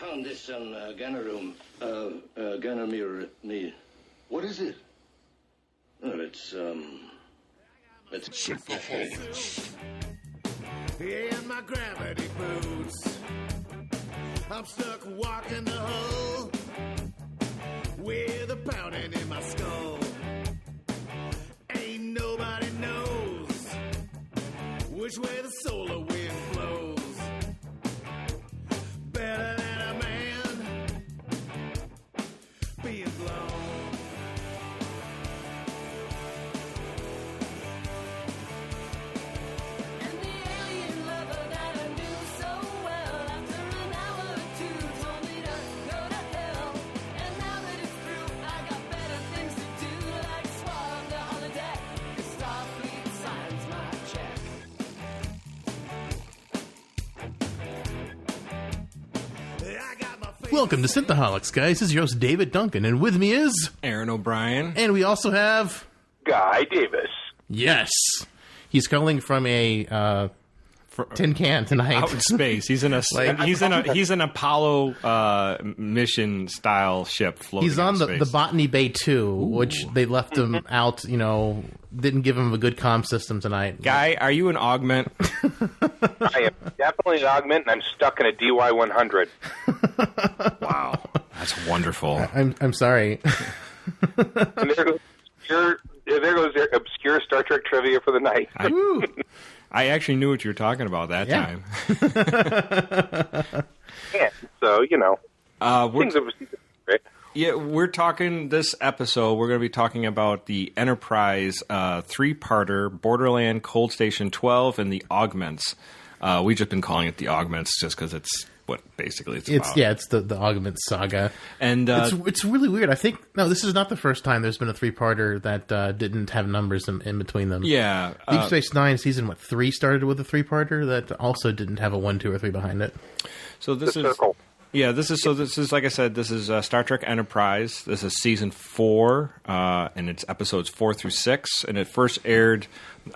found this on Gunner Room. Gunner Mirror. What is it? Oh, it's shit for holes. In my gravity boots, I'm stuck walking the hole with a pounding in my skull. Ain't nobody knows which way the solar wind blows. Better than a man being blown. Welcome to Synthaholics, guys. This is your host, David Duncan, and with me is... Aaron O'Brien. And we also have... Guy Davis. Yes. He's calling from a tin can tonight. Out in space. He's in a he's an Apollo mission style ship floating. He's on in space. the Botany Bay 2, which they left him out, didn't give him a good comm system tonight. Guy, are you an Augment? I am definitely an Augment, and I'm stuck in a DY-100. Wow. That's wonderful. I'm sorry. And there goes your obscure Star Trek trivia for the night. I actually knew what you were talking about that time. Yeah, so, things are great. Yeah, we're talking this episode. We're going to be talking about the Enterprise 3-parter, Borderland, Cold Station 12, and the Augments. We've just been calling it the Augments just because it's what basically it's about. Yeah, it's the Augment Saga. And it's really weird. I think, this is not the first time there's been a 3-parter that didn't have numbers in between them. Yeah. Deep Space Nine season 3 started with a 3-parter that also didn't have a 1, 2, or 3 behind it. So this is... Circle. Yeah, this is like I said, this is Star Trek Enterprise. This is season 4, and it's episodes 4 through 6. And it first aired,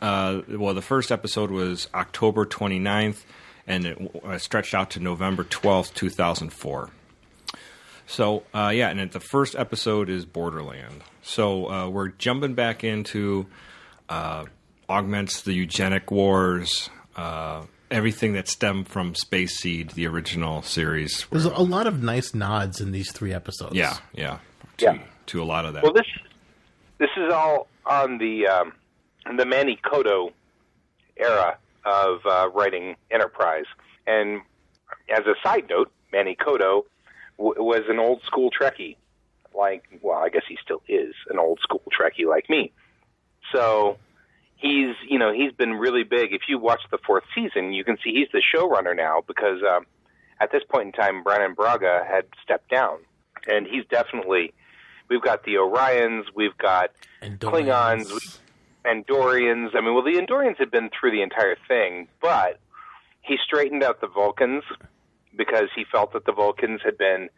the first episode was October 29th, and it stretched out to November 12th, 2004. So, and the first episode is Borderland. So we're jumping back into Augments, the eugenic wars, everything that stemmed from Space Seed, the original series. There's a lot of nice nods in these 3 episodes. Yeah. To a lot of that. Well, this is all on the Manny Koto era of writing Enterprise. And as a side note, Manny Koto was an old school Trekkie. I guess he still is an old school Trekkie like me. So... He's been really big. If you watch the 4th season, you can see he's the showrunner now because at this point in time, Brannon Braga had stepped down. And he's definitely, we've got the Orions, we've got Klingons, Andorians. The Andorians had been through the entire thing, but he straightened out the Vulcans because he felt that the Vulcans had been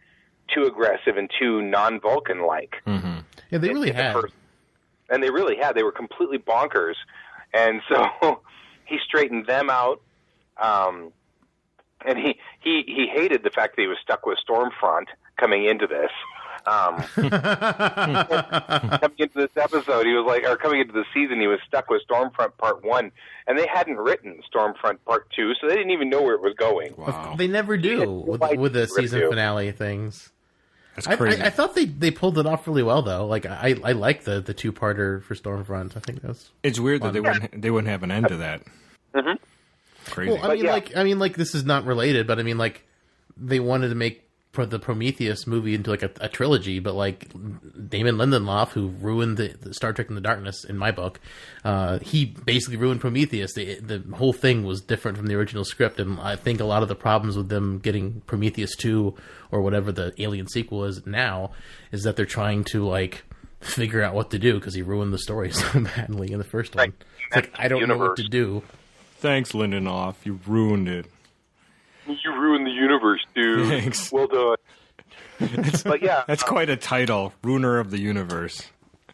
too aggressive and too non-Vulcan-like. Mm-hmm. Yeah, they really had. And they really had. They were completely bonkers. And so he straightened them out. And he hated the fact that he was stuck with Stormfront coming into this. Coming into this episode, he was coming into the season, he was stuck with Stormfront Part 1. And they hadn't written Stormfront Part 2, so they didn't even know where it was going. Wow. They never do with the season finale things. That's crazy. I thought they pulled it off really well, though. I like the 2-parter for Stormfront. I think that's... It's weird that they wouldn't have an end to that. Mm-hmm. Crazy. Well, this is not related, but they wanted to make the Prometheus movie into a trilogy, but Damon Lindelof, who ruined the Star Trek in the Darkness in my book, he basically ruined Prometheus. The whole thing was different from the original script, and I think a lot of the problems with them getting Prometheus 2 or whatever the Alien sequel is now is that they're trying to figure out what to do because he ruined the story so badly in the first one. It's I don't know what to do. Thanks, Lindelof. You ruined it. You ruined the universe, dude. Thanks. Well done. But yeah, that's quite a title, Ruiner of the Universe.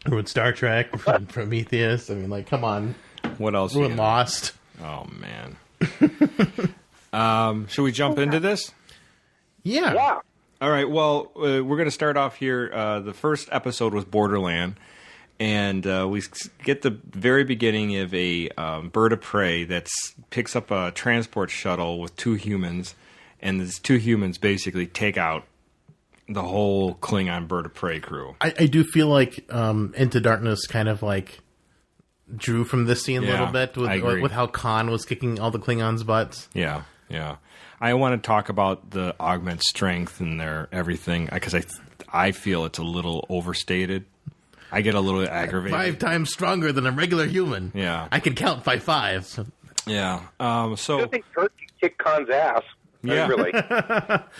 Ruined Star Trek, ruined Prometheus. Come on. What else? Ruined Lost. Oh man. Should we jump into this? Yeah. Yeah. All right. Well, we're going to start off here. The first episode was Borderland, and we get the very beginning of a bird of prey that picks up a transport shuttle with 2 humans, and these 2 humans basically take out the whole Klingon bird of prey crew. I do feel like Into Darkness kind of like drew from this scene a little bit with how Khan was kicking all the Klingons' butts. Yeah. I want to talk about the Augment strength and their everything because I feel it's a little overstated. I get a little aggravated. 5 times stronger than a regular human. Yeah. I can count by 5. Yeah. I think Kurt can kick Khan's ass. Yeah. Really.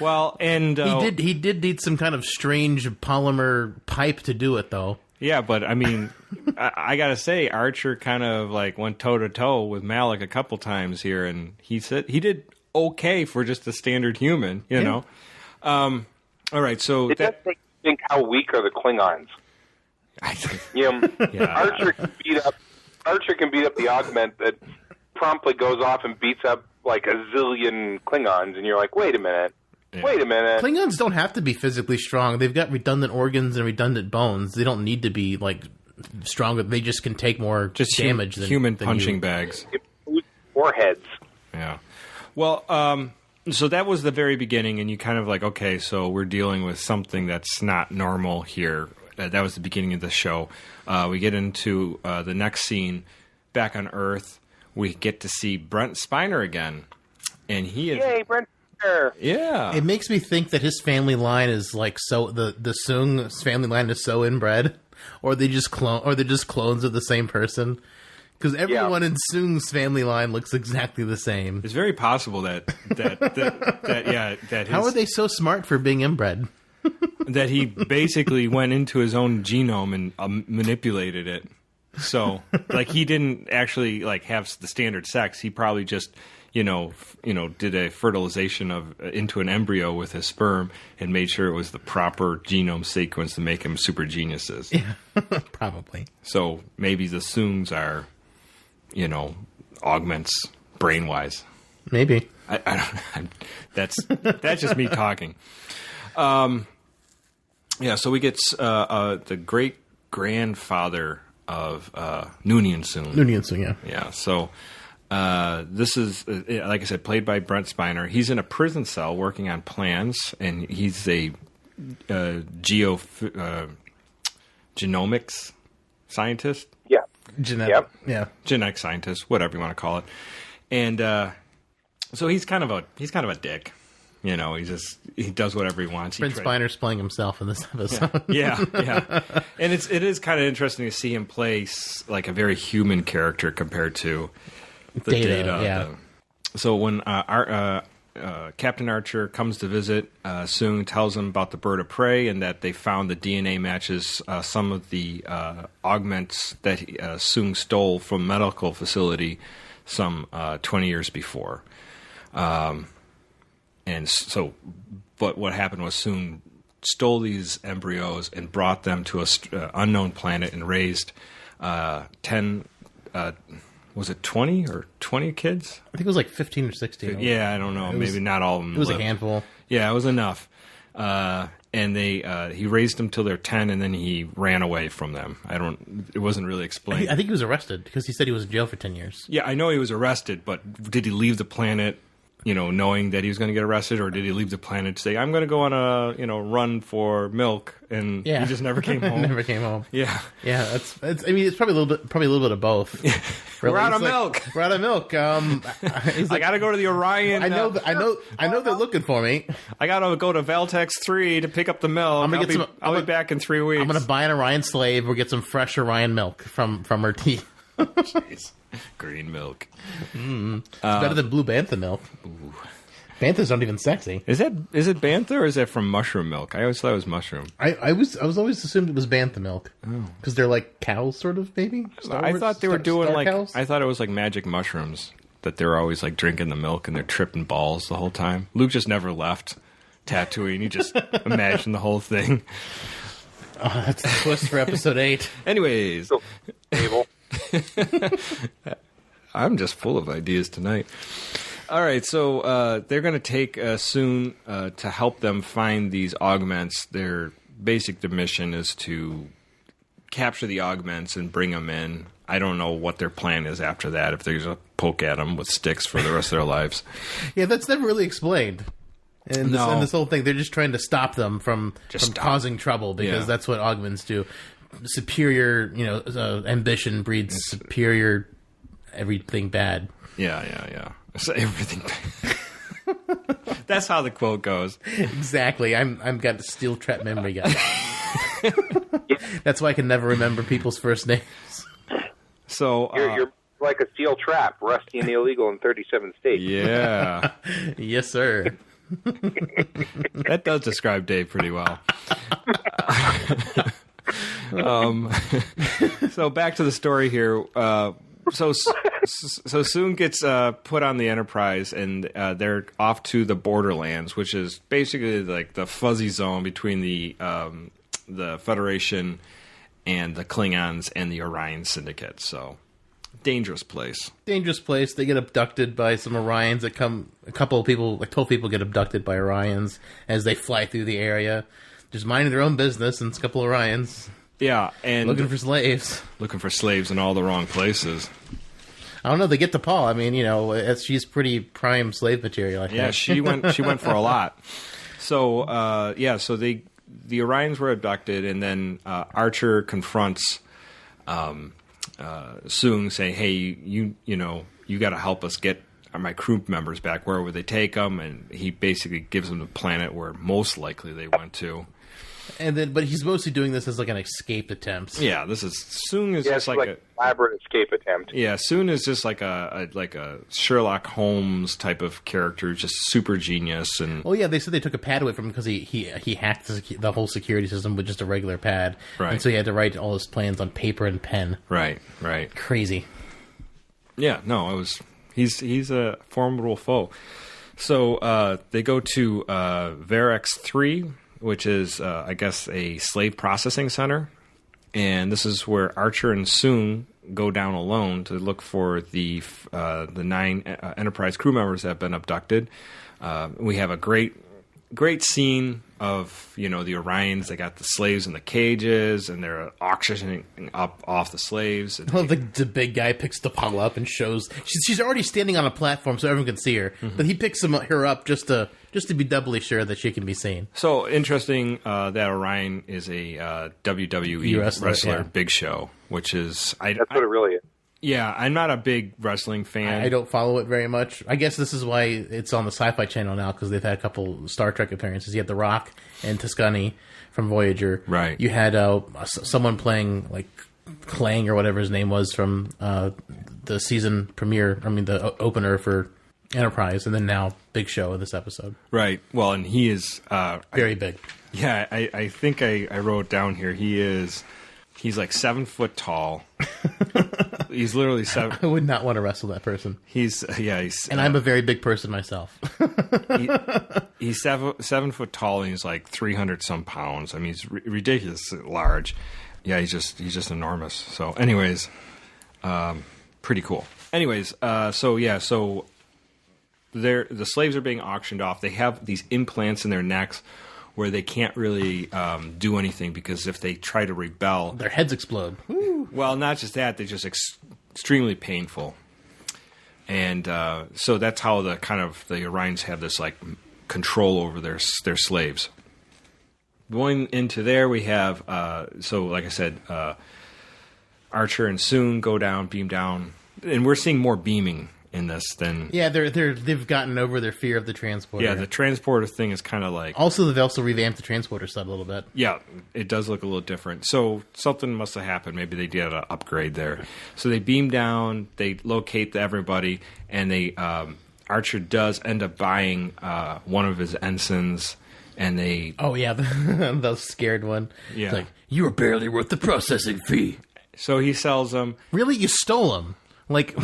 Well, and he did need some kind of strange polymer pipe to do it, though. Yeah, but I mean, I gotta say, Archer kind of like went toe to toe with Malik a couple times here, and he said he did okay for just a standard human, you know. All right, so it does make you think how weak are the Klingons. Archer can beat up the Augment that promptly goes off and beats up like a zillion Klingons, and you're like, wait a minute. Klingons don't have to be physically strong. They've got redundant organs and redundant bones. They don't need to be like stronger. They just can take more damage than human than punching you. bags. Foreheads. Yeah. Well, so that was the very beginning, and you kind of like, okay, so we're dealing with something that's not normal here. That was the beginning of the show. We get into the next scene back on Earth. We get to see Brent Spiner again, and he is Brent. Yeah, it makes me think that his family line is like so the Soong's family line is so inbred, or they're just clones of the same person. Because everyone in Soong's family line looks exactly the same. It's very possible that his, how are they so smart for being inbred? That he basically went into his own genome and manipulated it. So, like, he didn't actually like have the standard sex. He probably just did a fertilization into an embryo with his sperm and made sure it was the proper genome sequence to make him super geniuses. Yeah, probably. So maybe the Soongs are, augments brain-wise. Maybe. That's just me talking. So we get the great grandfather of Noonien Soong. Noonien Soong, yeah. Yeah. So this is, like I said, played by Brent Spiner. He's in a prison cell working on plans, and he's a genomics scientist. Yeah. Genetic scientist, whatever you want to call it. And so he's kind of a dick. He does whatever he wants. Brent Spiner's playing himself in this episode. Yeah. And it is kind of interesting to see him play like a very human character compared to the Data. Yeah. So when Captain Archer comes to visit, Soong tells him about the bird of prey and that they found the DNA matches some of the augments that Soong stole from a medical facility some 20 years before. And so, but what happened was Soong stole these embryos and brought them to a unknown planet and raised 10. Was it 20 or 20 kids? I think it was like 15 or 16. Yeah, I don't know. Maybe not all of them. It was lived. a handful. Yeah, it was enough. And he raised them till they're 10, and then he ran away from them. It wasn't really explained. I think he was arrested because he said he was in jail for 10 years. Yeah, I know he was arrested, but did he leave the planet, knowing that he was going to get arrested, or did he leave the planet to say, I'm going to go on a, run for milk, and he just never came home? Never came home. Yeah. Yeah, it's probably a little bit of both. Really. We're out of milk. We're out of milk. I got to go to the Orion. I know they're looking for me. I got to go to Valtex 3 to pick up the milk. I'll be back in 3 weeks. I'm going to buy an Orion slave or get some fresh Orion milk from her tea. Jeez. Green milk. It's better than blue bantha milk. Ooh. Banthas aren't even sexy. Is it bantha or is that from mushroom milk? I always thought it was mushroom. I was always assumed it was bantha milk because they're like cows, sort of, maybe. I thought they were doing like cows? I thought it was like magic mushrooms that they were always like drinking the milk and they're tripping balls the whole time. Luke just never left Tatooine. He just imagined the whole thing. Oh, that's the twist for episode 8. Anyways, Table. I'm just full of ideas tonight. All right, so they're going to take soon to help them find these augments. Their basic mission is to capture the augments and bring them in. I don't know what their plan is after that, if they're going to poke at them with sticks for the rest of their lives. Yeah, that's never really explained. And this whole thing, they're just trying to stop them from causing trouble, because that's what augments do. Superior, ambition breeds superior everything bad. Yeah. So everything bad. That's how the quote goes. Exactly. I'm got a steel trap memory guy. That's why I can never remember people's first names. So you're like a steel trap, rusty and illegal in 37 states. Yeah. Yes, sir. That does describe Dave pretty well. So back to the story here. So Soong gets put on the Enterprise, and they're off to the Borderlands, which is basically like the fuzzy zone between the Federation and the Klingons and the Orion Syndicate. So dangerous place. Dangerous place. They get abducted by some Orions that come. A couple of people, like 12 people, get abducted by Orions as they fly through the area, just minding their own business. And it's a couple of Orions. Yeah, and looking for slaves. Looking for slaves in all the wrong places. I don't know. They get to Paul. I mean, she's pretty prime slave material. I think. Yeah, she went for a lot. So, so the Orions were abducted, and then Archer confronts Soong, saying, "Hey, you got to help us get my crew members back. Where would they take them?" And he basically gives them the planet where most likely they went to. But he's mostly doing this as like an escape attempt. Yeah, Soong is just like an elaborate escape attempt. Yeah, Soong is just like a Sherlock Holmes type of character, just super genius. And they said they took a pad away from him because he hacked the whole security system with just a regular pad, right? And so he had to write all his plans on paper and pen. Right. Crazy. Yeah, no, he's a formidable foe. So they go to Verax 3. Which is, I guess, a slave processing center. And this is where Archer and Soong go down alone to look for the 9 Enterprise crew members that have been abducted. We have a great scene of, the Orions. They got the slaves in the cages, and they're auctioning up off the slaves. And the big guy picks T'Pol up and shows... She's already standing on a platform so everyone can see her. Mm-hmm. But he picks her up just to be doubly sure that she can be seen. So interesting that Orion is a WWE wrestler, Big Show, which is... That's what it really is. Yeah, I'm not a big wrestling fan. I don't follow it very much. I guess this is why it's on the Sci-Fi Channel now, because they've had a couple Star Trek appearances. You had The Rock and Tuscany from Voyager. Right. You had someone playing like Klang or whatever his name was from the season premiere. I mean, the opener for Enterprise, and then now Big Show in this episode. Right. Well, and he is very big. Yeah, I think I wrote down here. He's like 7 foot tall. He's literally 7. I would not want to wrestle that person. He's and I'm a very big person myself. He's 7 foot tall, and he's like 300 some pounds. I mean, he's ridiculously large. Yeah, he's just enormous. So, anyways, pretty cool. Anyways, so the slaves are being auctioned off. They have these implants in their necks where they can't really do anything, because if they try to rebel, their heads explode. Woo. Well, not just that, they're just extremely painful. And so that's how the Orions have this like control over their slaves. Going into there, we have like I said, Archer and Soong go down, beam down, and we're seeing more beaming in this than... Yeah, they've gotten over their fear of the transporter. Yeah, the transporter thing is kind of like... Also, they've also revamped the transporter set a little bit. Yeah, it does look a little different. So something must have happened. Maybe they did an upgrade there. So they beam down, they locate everybody, and Archer does end up buying one of his ensigns, and they... Oh, yeah, the scared one. Yeah. It's like, you are barely worth the processing fee. So he sells them. Really? You stole them? Like...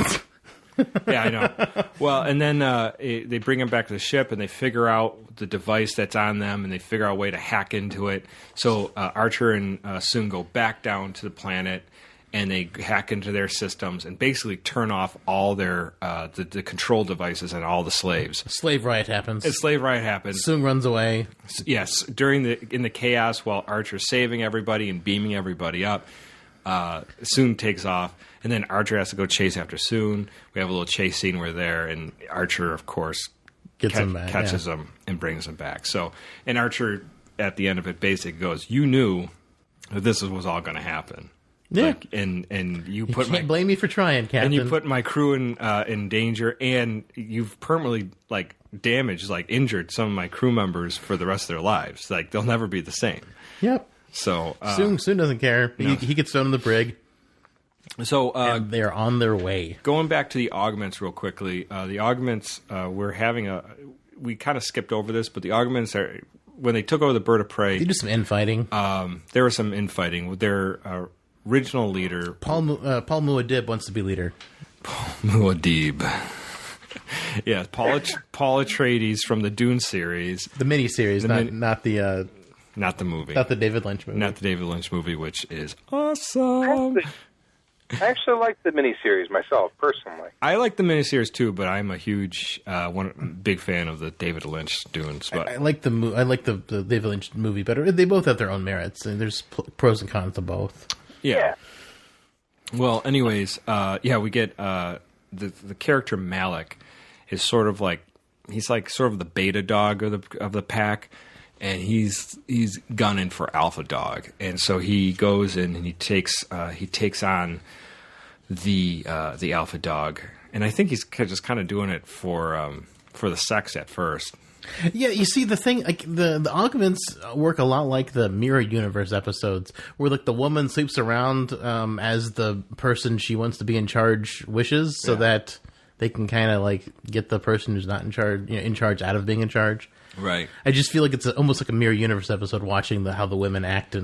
Yeah, I know. Well, and then they bring him back to the ship, and they figure out the device that's on them, and they figure out a way to hack into it. So Archer and Soong go back down to the planet, and they hack into their systems and basically turn off all their the control devices and all the slaves. Slave riot happens. Soong runs away. Yes, in the chaos while Archer's saving everybody and beaming everybody up, Soong takes off, and then Archer has to go chase after Soong. We have a little chase scene where they're there, and Archer, of course, catches him and brings him back. So, and Archer at the end of it basically goes, "You knew that this was all going to happen." Yeah, like, and you can't blame me for trying, Captain. And you put my crew in danger, and you've permanently injured some of my crew members for the rest of their lives. Like they'll never be the same. Yep. So Soong doesn't care. No. He gets thrown in the brig. So and they're on their way. Going back to the Augments real quickly, the Augments we kind of skipped over this, but the Augments are when they took over the bird of prey. They do some infighting. There was some infighting with their original leader. Paul Muad'Dib wants to be leader. Paul Muad'Dib. Yeah, Paul Atreides from the Dune series, the miniseries, not the movie, not the David Lynch movie, which is awesome. I actually like the miniseries myself, personally. I like the miniseries too, but I'm a huge big fan of the David Lynch Dunes. But I like the David Lynch movie better. They both have their own merits, and there's pros and cons to both. Yeah. Well, anyways, we get the character Malik is sort of like sort of the beta dog of the pack, and he's gunning for alpha dog, and so he goes in and he takes on the alpha dog, and I think he's just kind of doing it for the sex at first. Yeah, you see the thing, like the Augments work a lot like the Mirror Universe episodes, where like the woman sleeps around as the person she wants to be in charge wishes, so that they can kind of like get the person who's not in charge out of being in charge. Right. I just feel like it's almost like a Mirror Universe episode, watching how the women act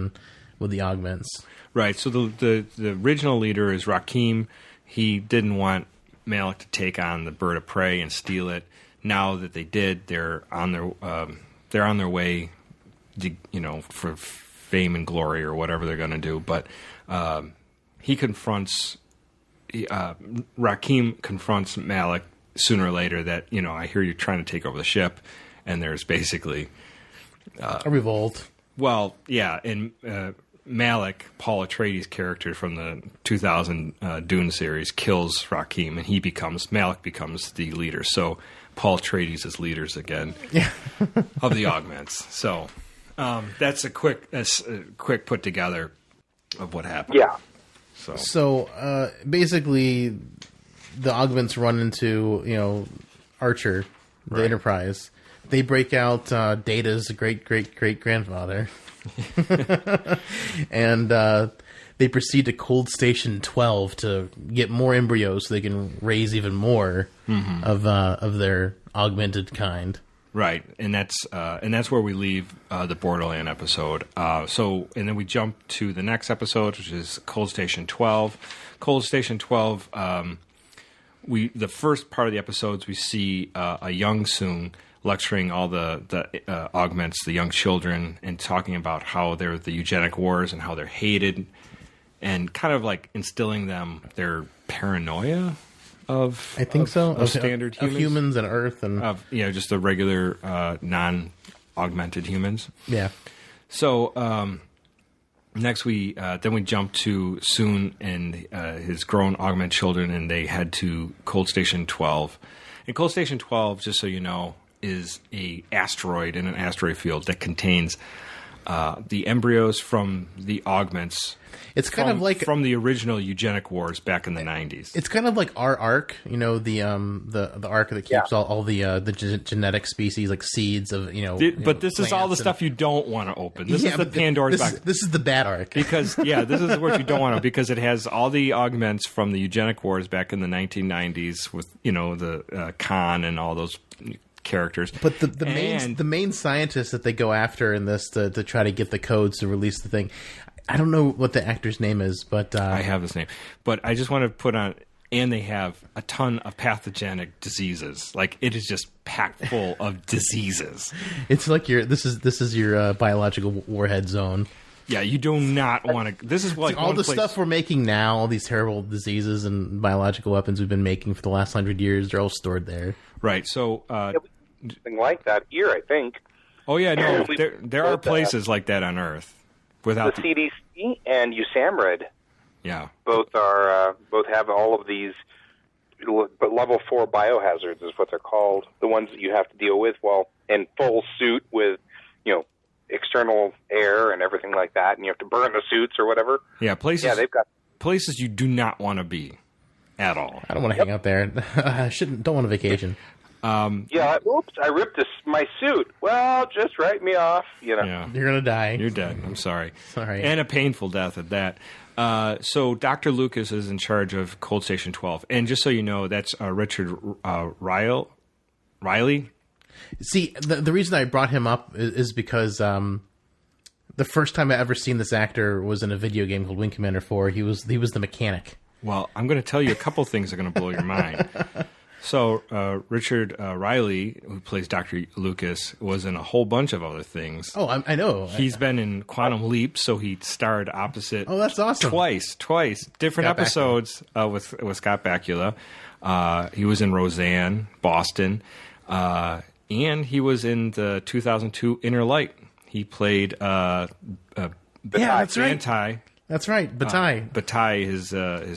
with the Augments. Right. So the original leader is Rakim. He didn't want Malik to take on the bird of prey and steal it. Now that they did, they're on their way, for fame and glory or whatever they're going to do. But Rakim confronts Malik sooner or later that I hear you're trying to take over the ship, and there's basically a revolt. Well, yeah, and Malik, Paul Atreides' character from the 2000 Dune series, kills Rakim, and Malik becomes the leader. So Paul Atreides is leaders again of the Augments. So that's a quick put together of what happened. Yeah. So basically, the Augments run into Archer, the Enterprise. They break out Data's great-great-great-grandfather. And they proceed to Cold Station 12 to get more embryos so they can raise even more of their augmented kind. Right, and that's where we leave the Borderlands episode. And then we jump to the next episode, which is Cold Station 12. Cold Station 12. The first part of the episodes we see a young Soong lecturing all the Augments, the young children, and talking about how they're the eugenic wars and how they're hated, and kind of like instilling them their paranoia of standard humans and Earth and of just the regular non-augmented humans. Yeah. So next then we jump to Soong and his grown augment children, and they head to Cold Station 12. And Cold Station 12, just so you know, is a asteroid in an asteroid field that contains the embryos from the Augments. It's kind of like from the original eugenic wars back in the 90s. It's kind of like our ark, the ark that keeps all the genetic species, like seeds of But this is all the stuff you don't want to open. This is the Pandora's box. This is the bad ark because this is what you don't want to, because it has all the Augments from the eugenic wars back in the 1990s with the Khan and all those characters. But the main scientist that they go after in this to try to get the codes to release the thing, I don't know what the actor's name is, but I have his name. But I just want to put on, and they have a ton of pathogenic diseases. Like, it is just packed full of diseases. It's like this is your biological warhead zone. Yeah, you do not want to. This is like all the stuff we're making now, all these terrible diseases and biological weapons we've been making for the last 100 years, they're all stored there. Right. So something like that here, I think. Oh yeah, no, there are places like that on Earth. Without the CDC and USAMRIID. Yeah. Both have all of these, but level 4 biohazards is what they're called. The ones that you have to deal with while in full suit with, external air and everything like that, and you have to burn the suits or whatever. Yeah, places. Yeah, they've got places you do not want to be at all. I don't want to hang out there. I don't want a vacation. Oops, I ripped my suit. Well, just write me off. Yeah. You're gonna die. You're dead. I'm sorry. Sorry. And a painful death at that. So Dr. Lucas is in charge of Cold Station 12, and just so you know, that's Richard Riley. See, the reason I brought him up is because the first time I ever seen this actor was in a video game called Wing Commander 4. He was the mechanic. Well, I'm going to tell you a couple things that are going to blow your mind. So Richard Riley, who plays Dr. Lucas, was in a whole bunch of other things. Oh, I know. He's been in Quantum Leap, so he starred opposite. Oh, that's awesome. Twice, different Scott episodes with Scott Bakula. He was in Roseanne, Boston. And he was in the 2002 Inner Light. He played that's right. Bantai. That's right, Bataille. Bataille, his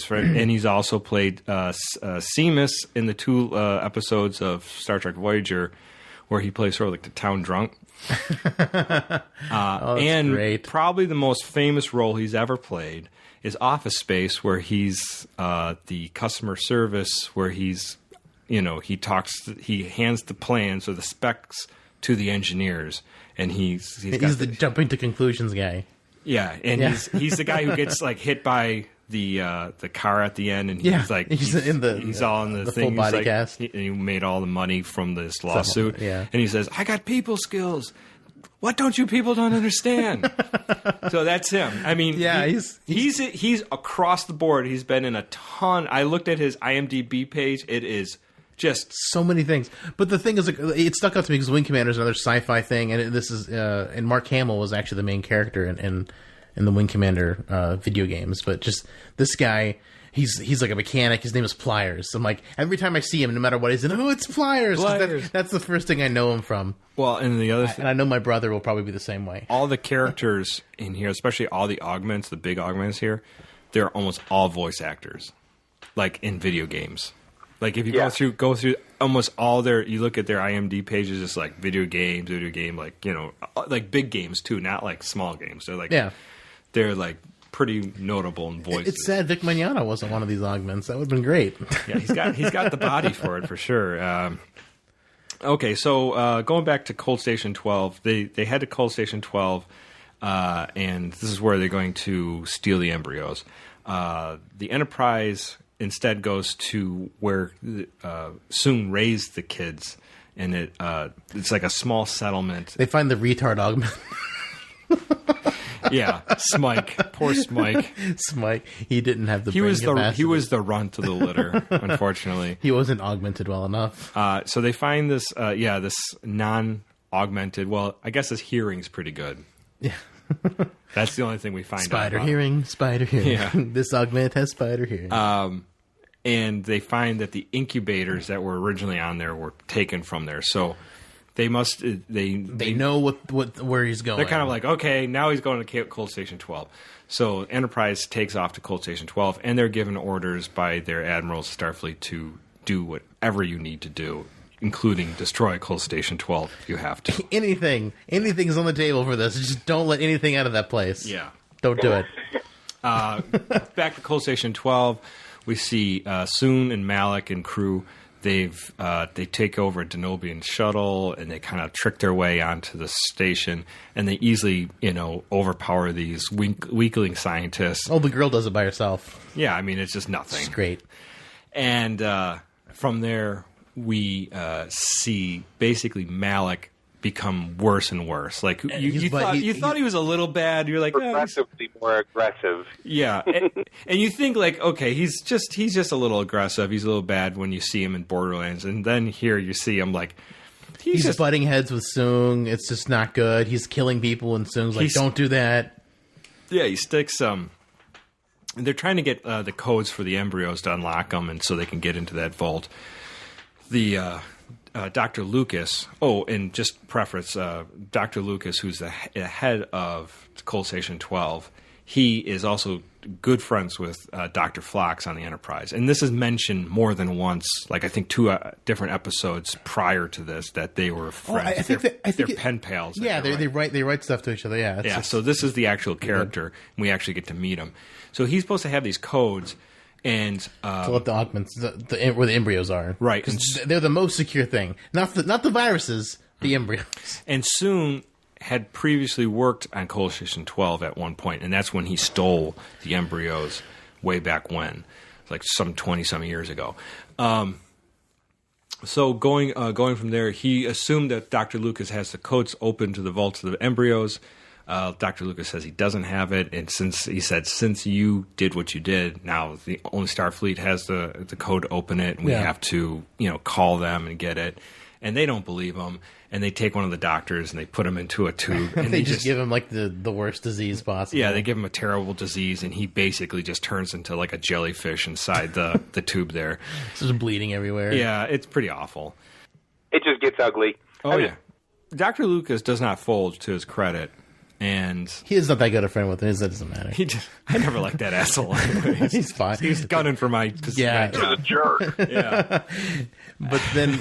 friend. And he's also played Seamus in the 2 episodes of Star Trek Voyager, where he plays sort of like the town drunk. And great. Probably the most famous role he's ever played is Office Space, where he's the customer service, where he's... he hands the plans or the specs to the engineers, and he's the jumping to conclusions guy. Yeah, and he's the guy who gets like hit by the car at the end, and he's like he's all in the thing, full body cast. He made all the money from this lawsuit, and he says, "I got people skills. What don't you people don't understand?" So that's him. I mean, he's across the board. He's been in a ton. I looked at his IMDb page. It is just so many things. But the thing is, it stuck out to me because Wing Commander is another sci-fi thing, and this is and Mark Hamill was actually the main character in the Wing Commander video games. But just this guy, he's like a mechanic. His name is Pliers. I'm like, every time I see him, no matter what he's in, it's Pliers. That's the first thing I know him from. Well, and the other thing, and I know my brother will probably be the same way. All the characters in here, especially all the augments, the big augments here, they're almost all voice actors, like in video games. Like if you go through almost all you look at their IMDb pages, it's like video game, like like big games too, not like small games. They're like pretty notable in voices. It's sad Vic Mignogna wasn't one of these augments. That would have been great. Yeah, he's got the body for it for sure. Okay, so going back to Cold Station 12, they head to Cold Station 12, and this is where they're going to steal the embryos. The Enterprise instead goes to where Soong raised the kids, and it's like a small settlement. They find the retard augment. Yeah, Smike. Poor Smike. Smike. He didn't have the brain capacity. He was the runt of the litter, unfortunately. He wasn't augmented well enough. So they find this, this non-augmented, well, I guess his hearing's pretty good. Yeah. That's the only thing we find out about. Spider hearing. Yeah. This augment has spider hearing. And they find that the incubators that were originally on there were taken from there. So they must they know where he's going. They're kind of like, okay, now he's going to Cold Station 12. So Enterprise takes off to Cold Station 12, and they're given orders by their admirals, Starfleet, to do whatever you need to do, including destroy Cold Station 12 if you have to. Anything is on the table for this. Just don't let anything out of that place. Yeah. Don't do it. Back to Cold Station 12, we see Soong and Malik and crew. They take over a Denobian shuttle, and they kind of trick their way onto the station, and they easily, overpower these weakling scientists. Oh, the girl does it by herself. Yeah, I mean, it's just nothing. It's great. And from there, we see basically Malik become worse and worse. Like you thought he was a little bad. You're like progressively more aggressive. Yeah, and you think like, okay, he's just a little aggressive. He's a little bad when you see him in Borderlands, and then here you see him like he's just butting heads with Soong. It's just not good. He's killing people, and Soong's like, don't do that. Yeah, he sticks they're trying to get the codes for the embryos to unlock them, and so they can get into that vault. The Dr. Lucas. Oh, and just preface, Dr. Lucas, who's the head of Cold Station 12, he is also good friends with Dr. Phlox on the Enterprise. And this is mentioned more than once, like I think 2 different episodes prior to this, that they were friends. I think they're pen pals. Yeah, they write stuff to each other. Yeah, yeah. So this is the actual character, and we actually get to meet him. So he's supposed to have these codes, and to let the augments, where the embryos are, right? They're the most secure thing. Not the viruses, the embryos. And Soon had previously worked on Cold Station 12 at one point, and that's when he stole the embryos way back when, like some 20-some years ago. So going from there, he assumed that Dr. Lucas has the codes open to the vaults of the embryos. Dr. Lucas says he doesn't have it, and since you did what you did, now the only Starfleet has the code to open it, and we have to call them and get it. And they don't believe him, and they take one of the doctors and they put him into a tube. And they just give him like the worst disease possible. Yeah, they give him a terrible disease, and he basically just turns into like a jellyfish inside the tube there. Just bleeding everywhere. Yeah, it's pretty awful. It just gets ugly. Oh, yeah. Dr. Lucas does not fold, to his credit. And he's not that good a friend with him. That doesn't matter. I never liked that asshole. Anyways. He's fine. He's gunning for my position. Yeah, he was a jerk. Yeah. but then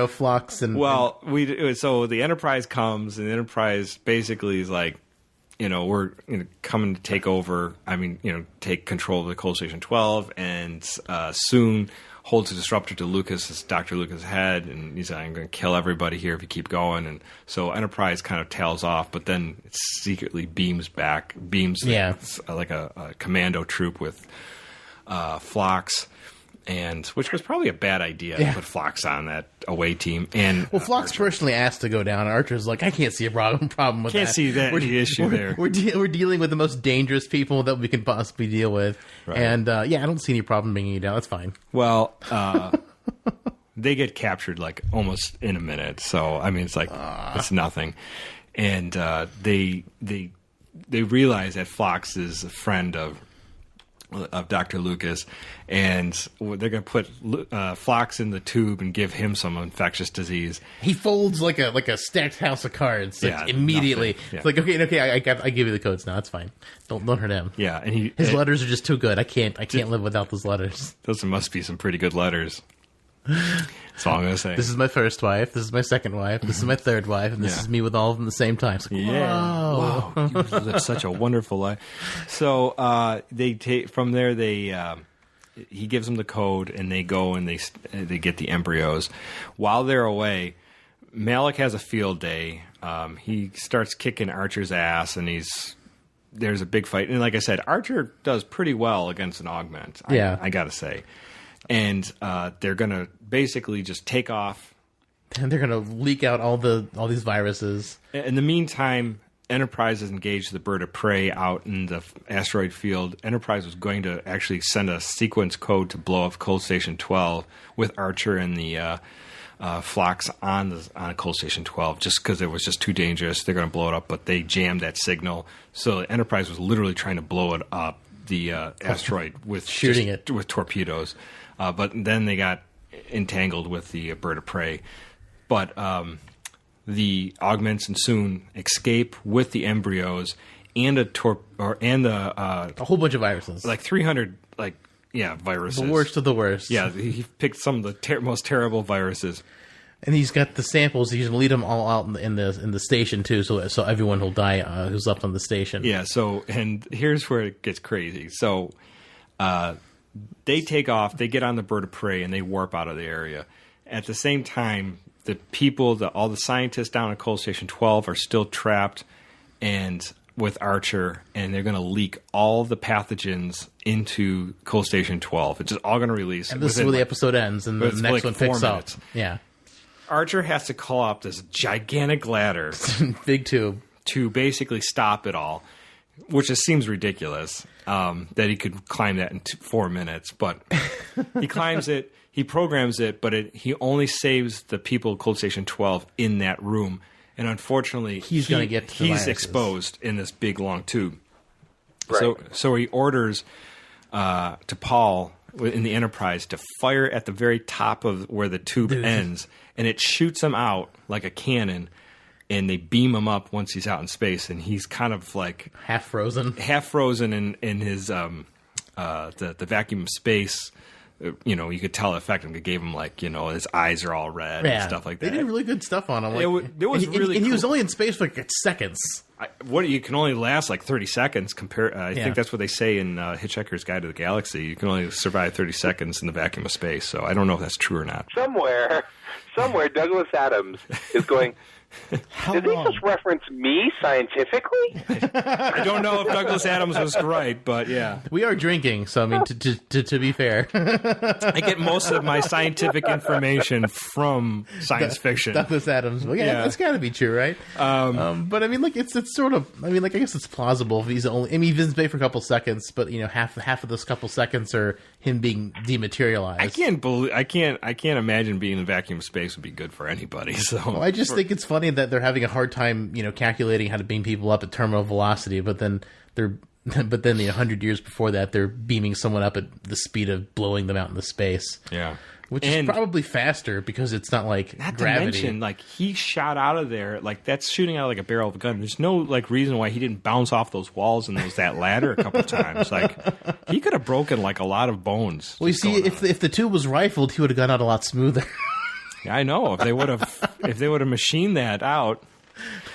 Phlox and so the Enterprise comes, and the Enterprise basically is like, we're coming to take over. I mean, take control of the Cold Station 12, and Soon holds a disruptor to Lucas, Dr. Lucas' head, and he's like, I'm going to kill everybody here if you keep going. And so Enterprise kind of tails off, but then it secretly beams like a commando troop with Phlox, and which was probably a bad idea to put Phlox on that away team. And Phlox personally asked to go down. Archer's like, I can't see a problem with that. Can't see that issue there. We're dealing with the most dangerous people that we can possibly deal with, right. And I don't see any problem bringing you down. That's fine. Well, they get captured like almost in a minute. So I mean, it's like it's nothing, and they realize that Phlox is a friend of Dr. Lucas, and they're going to put Phlox in the tube and give him some infectious disease. He folds like a stacked house of cards immediately. Yeah. It's like, okay, I give you the codes now. It's fine. Don't hurt him. Yeah, and his letters are just too good. I can't live without those letters. Those must be some pretty good letters. That's all I'm going to say. This is my first wife. This is my second wife. This is my third wife. And this is me with all of them at the same time. It's like, wow. You live such a wonderful life. So they take from there. He gives them the code, and they go and they get the embryos. While they're away, Malik has a field day. He starts kicking Archer's ass, and there's a big fight. And like I said, Archer does pretty well against an augment. I got to say. And they're going to basically just take off. And they're going to leak out all these viruses. In the meantime, Enterprise has engaged the bird of prey out in the asteroid field. Enterprise was going to actually send a sequence code to blow up Cold Station 12 with Archer and the Phlox on Cold Station 12 just because it was just too dangerous. They're going to blow it up, but they jammed that signal. So Enterprise was literally trying to blow it up, the asteroid, with shooting it with torpedoes. But then they got entangled with the bird of prey. But the Augments and Soon escape with the embryos and a whole bunch of viruses, like 300, viruses. The worst of the worst. Yeah, he picked some of the most terrible viruses. And he's got the samples. He's going to lead them all out in the station too, so everyone will die who's left on the station. Yeah. So, and here's where it gets crazy. So, they take off, they get on the bird of prey, and they warp out of the area. At the same time, the people, all the scientists down at Cold Station 12 are still trapped and with Archer, and they're going to leak all the pathogens into Cold Station 12. It's just all going to release. And this is where the episode ends, and the next one picks up. Yeah. Archer has to call up this gigantic ladder. Big tube. To basically stop it all, which just seems ridiculous. That he could climb that in 4 minutes, but he climbs it, he programs it, but he only saves the people of Cold Station 12 in that room, and unfortunately, he's going to get to the viruses. Exposed in this big long tube. Right. So he orders to Paul in the Enterprise to fire at the very top of where the tube ends, and it shoots him out like a cannon, and they beam him up once he's out in space, and he's kind of like half frozen in his the vacuum of space. You know, you could tell it affected him. It gave him like, you know, his eyes are all red and stuff like that. They did really good stuff on him. Like, it was really and he cool. was only in space for like seconds. You can only last like 30 seconds. I think that's what they say in Hitchhiker's Guide to the Galaxy. You can only survive 30 seconds in the vacuum of space. So I don't know if that's true or not. Somewhere, Douglas Adams is going, did they just reference me scientifically? I don't know if Douglas Adams was right, but yeah. We are drinking, so I mean, to be fair. I get most of my scientific information from science fiction. Douglas Adams. Well, yeah, that's got to be true, right? But I mean, like, it's sort of, I mean, like, I guess it's plausible if he's only, I mean, he's in space for a couple seconds, but, you know, half of those couple seconds are him being dematerialized. I can't imagine being in vacuum space would be good for anybody. So well, I just think it's funny that they're having a hard time, you know, calculating how to beam people up at terminal velocity, but then 100 years before that, they're beaming someone up at the speed of blowing them out into space. Yeah. Which is probably faster because it's not like not gravity. To mention, like, he shot out of there, like, that's shooting out like a barrel of a gun. There's no, like, reason why he didn't bounce off those walls and that ladder a couple times. Like, he could have broken, like, a lot of bones. Well, you see, if the tube was rifled, he would have gone out a lot smoother. I know. If they would have machined that out.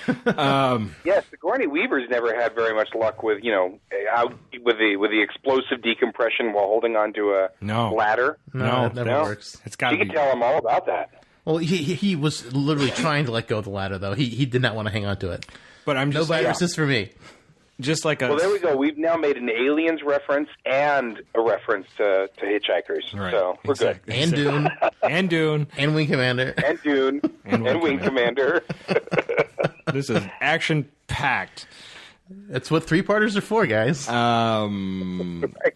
Yes, Sigourney Weaver's never had very much luck with, you know, with the explosive decompression while holding onto a ladder. No, it never works. It's got. You can tell him all about that. Well, he was literally trying to let go of the ladder, though. He did not want to hang on to it. But I'm just no viruses for me. Just like well, there we go. We've now made an Aliens reference and a reference to Hitchhikers. Right. So we're good. And Dune. And Dune. And Wing Commander. And Dune. and Wing Commander. This is action-packed. That's what three-parters are for, guys. Right.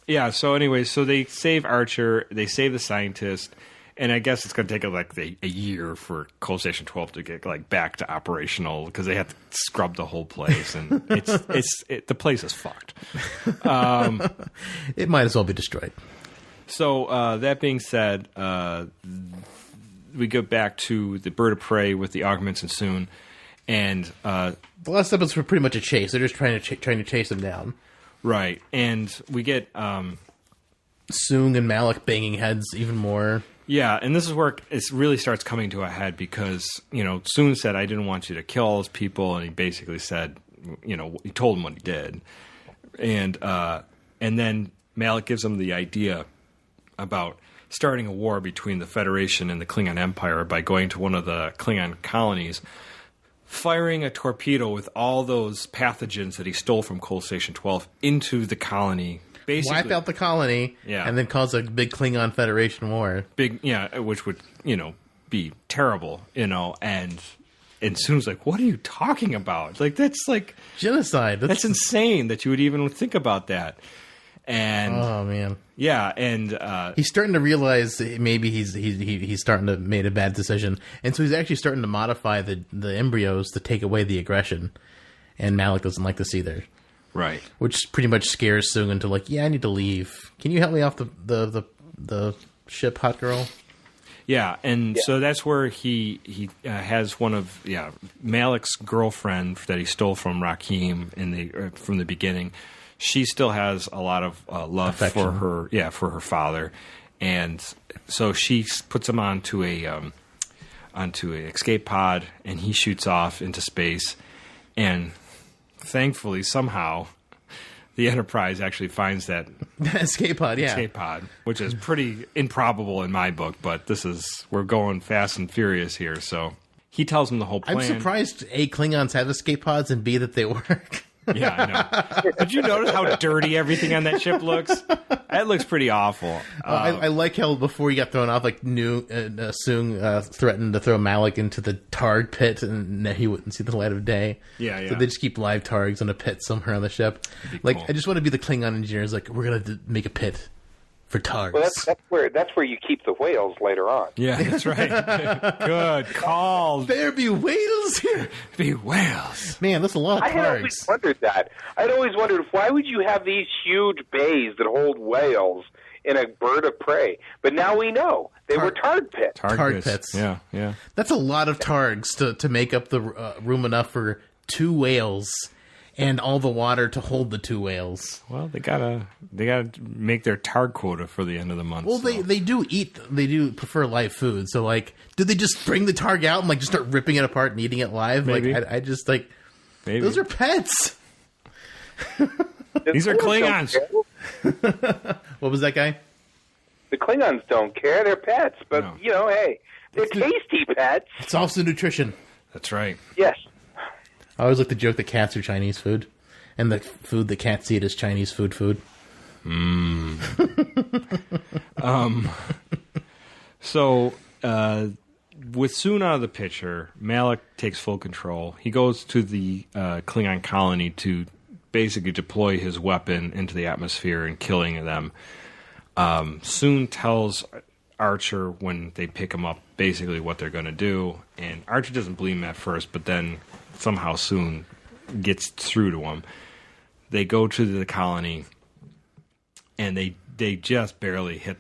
Yeah, so anyway, so they save Archer, they save the scientist, and I guess it's going to take like a year for Coal Station 12 to get like back to operational because they have to scrub the whole place, and the place is fucked. It might as well be destroyed. So that being said, we go back to the Bird of Prey with the Augments and Soon, and the last episodes were pretty much a chase. They're just trying to chase them down, right? And we get Soong and Malik banging heads even more. Yeah, and this is where it really starts coming to a head because, you know, Soong said, I didn't want you to kill all those people, and he basically said, you know, he told him what he did. And then Malik gives him the idea about starting a war between the Federation and the Klingon Empire by going to one of the Klingon colonies, firing a torpedo with all those pathogens that he stole from Coal Station 12 into the colony. Basically, wipe out the colony, and then cause a big Klingon Federation war. Which would, you know, be terrible, you know, and Soon's like, what are you talking about? Like, that's like... genocide. That's insane that you would even think about that. And... oh, man. Yeah, and... he's starting to realize maybe he's starting to make a bad decision, and so he's actually starting to modify the embryos to take away the aggression, and Malik doesn't like this either. Right. Which pretty much scares Soong into like, yeah, I need to leave. Can you help me off the ship, hot girl? Yeah, and so that's where he has one of Malik's girlfriend that he stole from Rakim from the beginning. She still has a lot of love affection for her father, and so she puts him onto an escape pod, and he shoots off into space, and thankfully, somehow, the Enterprise actually finds that escape pod, which is pretty improbable in my book, but we're going fast and furious here, so he tells him the whole plan. I'm surprised, A, Klingons have escape pods, and B, that they work. Yeah, I know. Did you notice how dirty everything on that ship looks? That looks pretty awful. I like how before he got thrown off, like Soong threatened to throw Malik into the Targ pit, and he wouldn't see the light of day. Yeah. So they just keep live Targs in a pit somewhere on the ship. Like, cool. I just want to be the Klingon engineers. Like, we're gonna make a pit for targs. Well, that's where you keep the whales later on. Yeah, that's right. Good call. There be whales here. Be whales. Man, that's a lot of I had targs. always wondered that. I'd always wondered, why would you have these huge bays that hold whales in a bird of prey? But now we know. They were targ pits. Targ pits. Yeah. That's a lot of targs to make up the room enough for 2 whales and all the water to hold the 2 whales. Well, they gotta make their targ quota for the end of the month. Well, so. they do prefer live food. So, like, did they just bring the targ out and, like, just start ripping it apart and eating it live? Maybe. Like, I just, like, Maybe. those are pets. These are Klingons. What was that guy? The Klingons don't care. They're pets. But, hey, they're tasty pets. It's also nutrition. That's right. Yes. I always like to joke that cats are Chinese food, and the food that cats eat is Chinese food. So, with Soon out of the picture, Malik takes full control. He goes to the Klingon colony to basically deploy his weapon into the atmosphere and killing them. Soon tells Archer when they pick him up basically what they're going to do, and Archer doesn't believe him at first, but then somehow Soon gets through to him. They go to the colony, and they just barely hit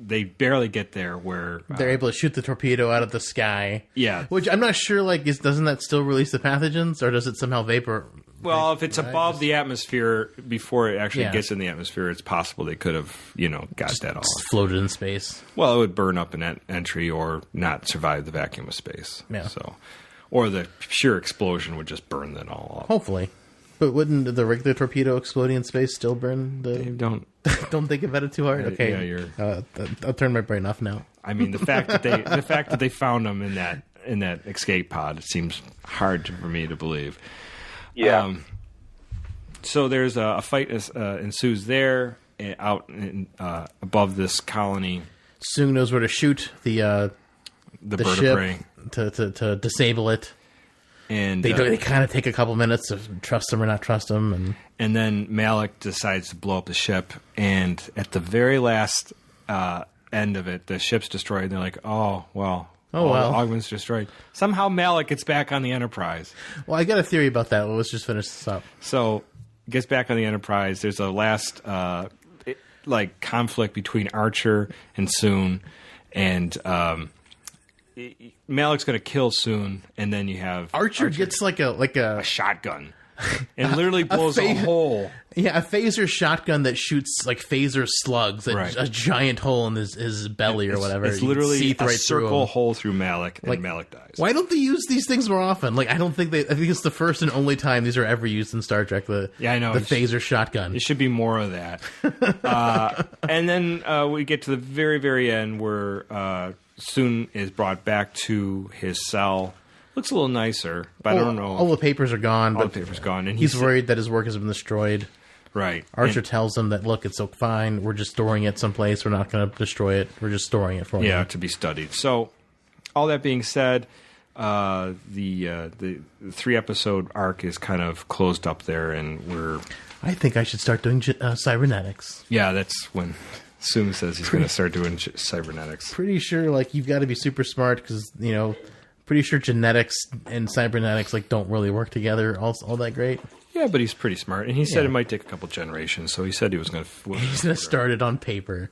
they barely get there where They're able to shoot the torpedo out of the sky. Yeah. Which I'm not sure, like, doesn't that still release the pathogens, or does it somehow vapor? Well, if it's above the atmosphere before it actually gets in the atmosphere, it's possible they could have, got that all. Floated in space. Well, it would burn up in entry or not survive the vacuum of space. Yeah. So, or the sheer explosion would just burn that all up. Hopefully. But wouldn't the regular torpedo exploding in space still burn the... Don't think about it too hard? Okay. Yeah, you're... I'll turn my brain off now. I mean, the fact that they found them in that escape pod, it seems hard for me to believe. Yeah. So there's a fight ensues there out above this colony. Soong knows where to shoot the bird ship of prey to disable it. And they kind of take a couple minutes to trust him or not trust him, and then Malik decides to blow up the ship. And at the very last end of it, the ship's destroyed. And they're like, "Oh well." The Augment's destroyed. Somehow Malik gets back on the Enterprise. Well, I got a theory about that. Let's just finish this up. So, gets back on the Enterprise. There's a last conflict between Archer and Soon, and Malik's going to kill Soon, and then you have Archer gets like a shotgun. And literally blows a hole. Yeah, a phaser shotgun that shoots like phaser slugs, a giant hole in his belly or whatever. It's literally a circle hole through Malik, and Malik dies. Why don't they use these things more often? Like, I think it's the first and only time these are ever used in Star Trek. I know. The phaser shotgun. It should be more of that. And then we get to the very, very end where Soon is brought back to his cell. Looks a little nicer, but I don't know. All the papers are gone. All the papers gone, and he's worried that his work has been destroyed. Right. Archer tells him that, look, it's so fine. We're just storing it someplace. We're not going to destroy it. We're just storing it for him. Yeah, to be studied. So, all that being said, the 3-episode arc is kind of closed up there, and we're... I think I should start doing cybernetics. Yeah, that's when Soon says he's going to start doing cybernetics. Pretty sure, like, you've got to be super smart because, pretty sure genetics and cybernetics don't really work together all that great. Yeah, but he's pretty smart, and he said it might take a couple generations. So he said he was going to. He's going to start it on paper,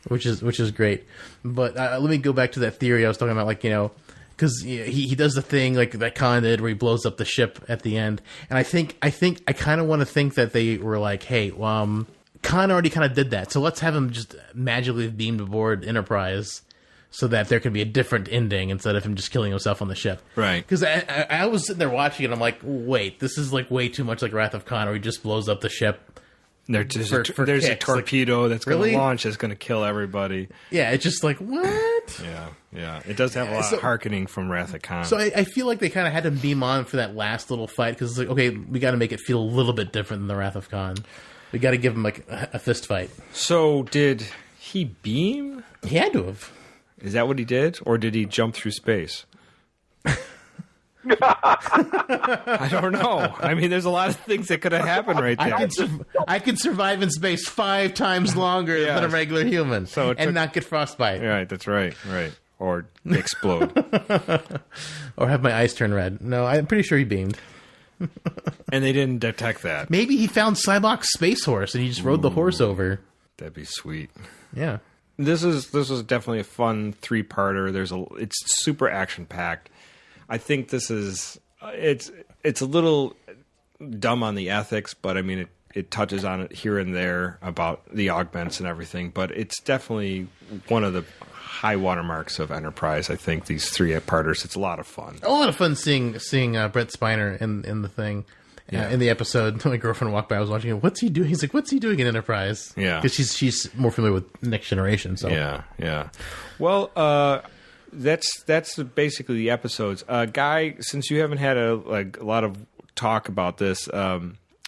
which is great. But let me go back to that theory I was talking about, because he does the thing that Khan did where he blows up the ship at the end, and I kind of want to think that they were like, hey, Khan already kind of did that, so let's have him just magically beamed aboard Enterprise. So that there can be a different ending instead of him just killing himself on the ship. Right. Because I was sitting there watching it, and I'm like, wait, this is way too much like Wrath of Khan, where he just blows up the ship. There's a torpedo that's going to launch that's going to kill everybody. Yeah, it's just like, what? Yeah. It does have a lot of hearkening from Wrath of Khan. So I feel like they kind of had to beam on for that last little fight, because it's like, okay, we got to make it feel a little bit different than the Wrath of Khan. We got to give him a fist fight. So did he beam? He had to have. Is that what he did? Or did he jump through space? I don't know. I mean, there's a lot of things that could have happened right there. I could survive in space 5 times longer than a regular human and not get frostbite. Right, that's right. Or explode. Or have my eyes turn red. No, I'm pretty sure he beamed. And they didn't detect that. Maybe he found Cybok's space horse and he just rode the horse over. That'd be sweet. Yeah. This was definitely a fun 3-parter. It's super action packed. I think this is it's a little dumb on the ethics, but I mean it touches on it here and there about the augments and everything. But it's definitely one of the high watermarks of Enterprise. I think these 3-parters. It's a lot of fun. A lot of fun seeing Brett Spiner in the thing. In the episode, my girlfriend walked by. I was watching it. What's he doing? He's like, "What's he doing in Enterprise?" Yeah, because she's more familiar with Next Generation. So yeah. Well, that's basically the episodes. Guy, since you haven't had a lot of talk about this, why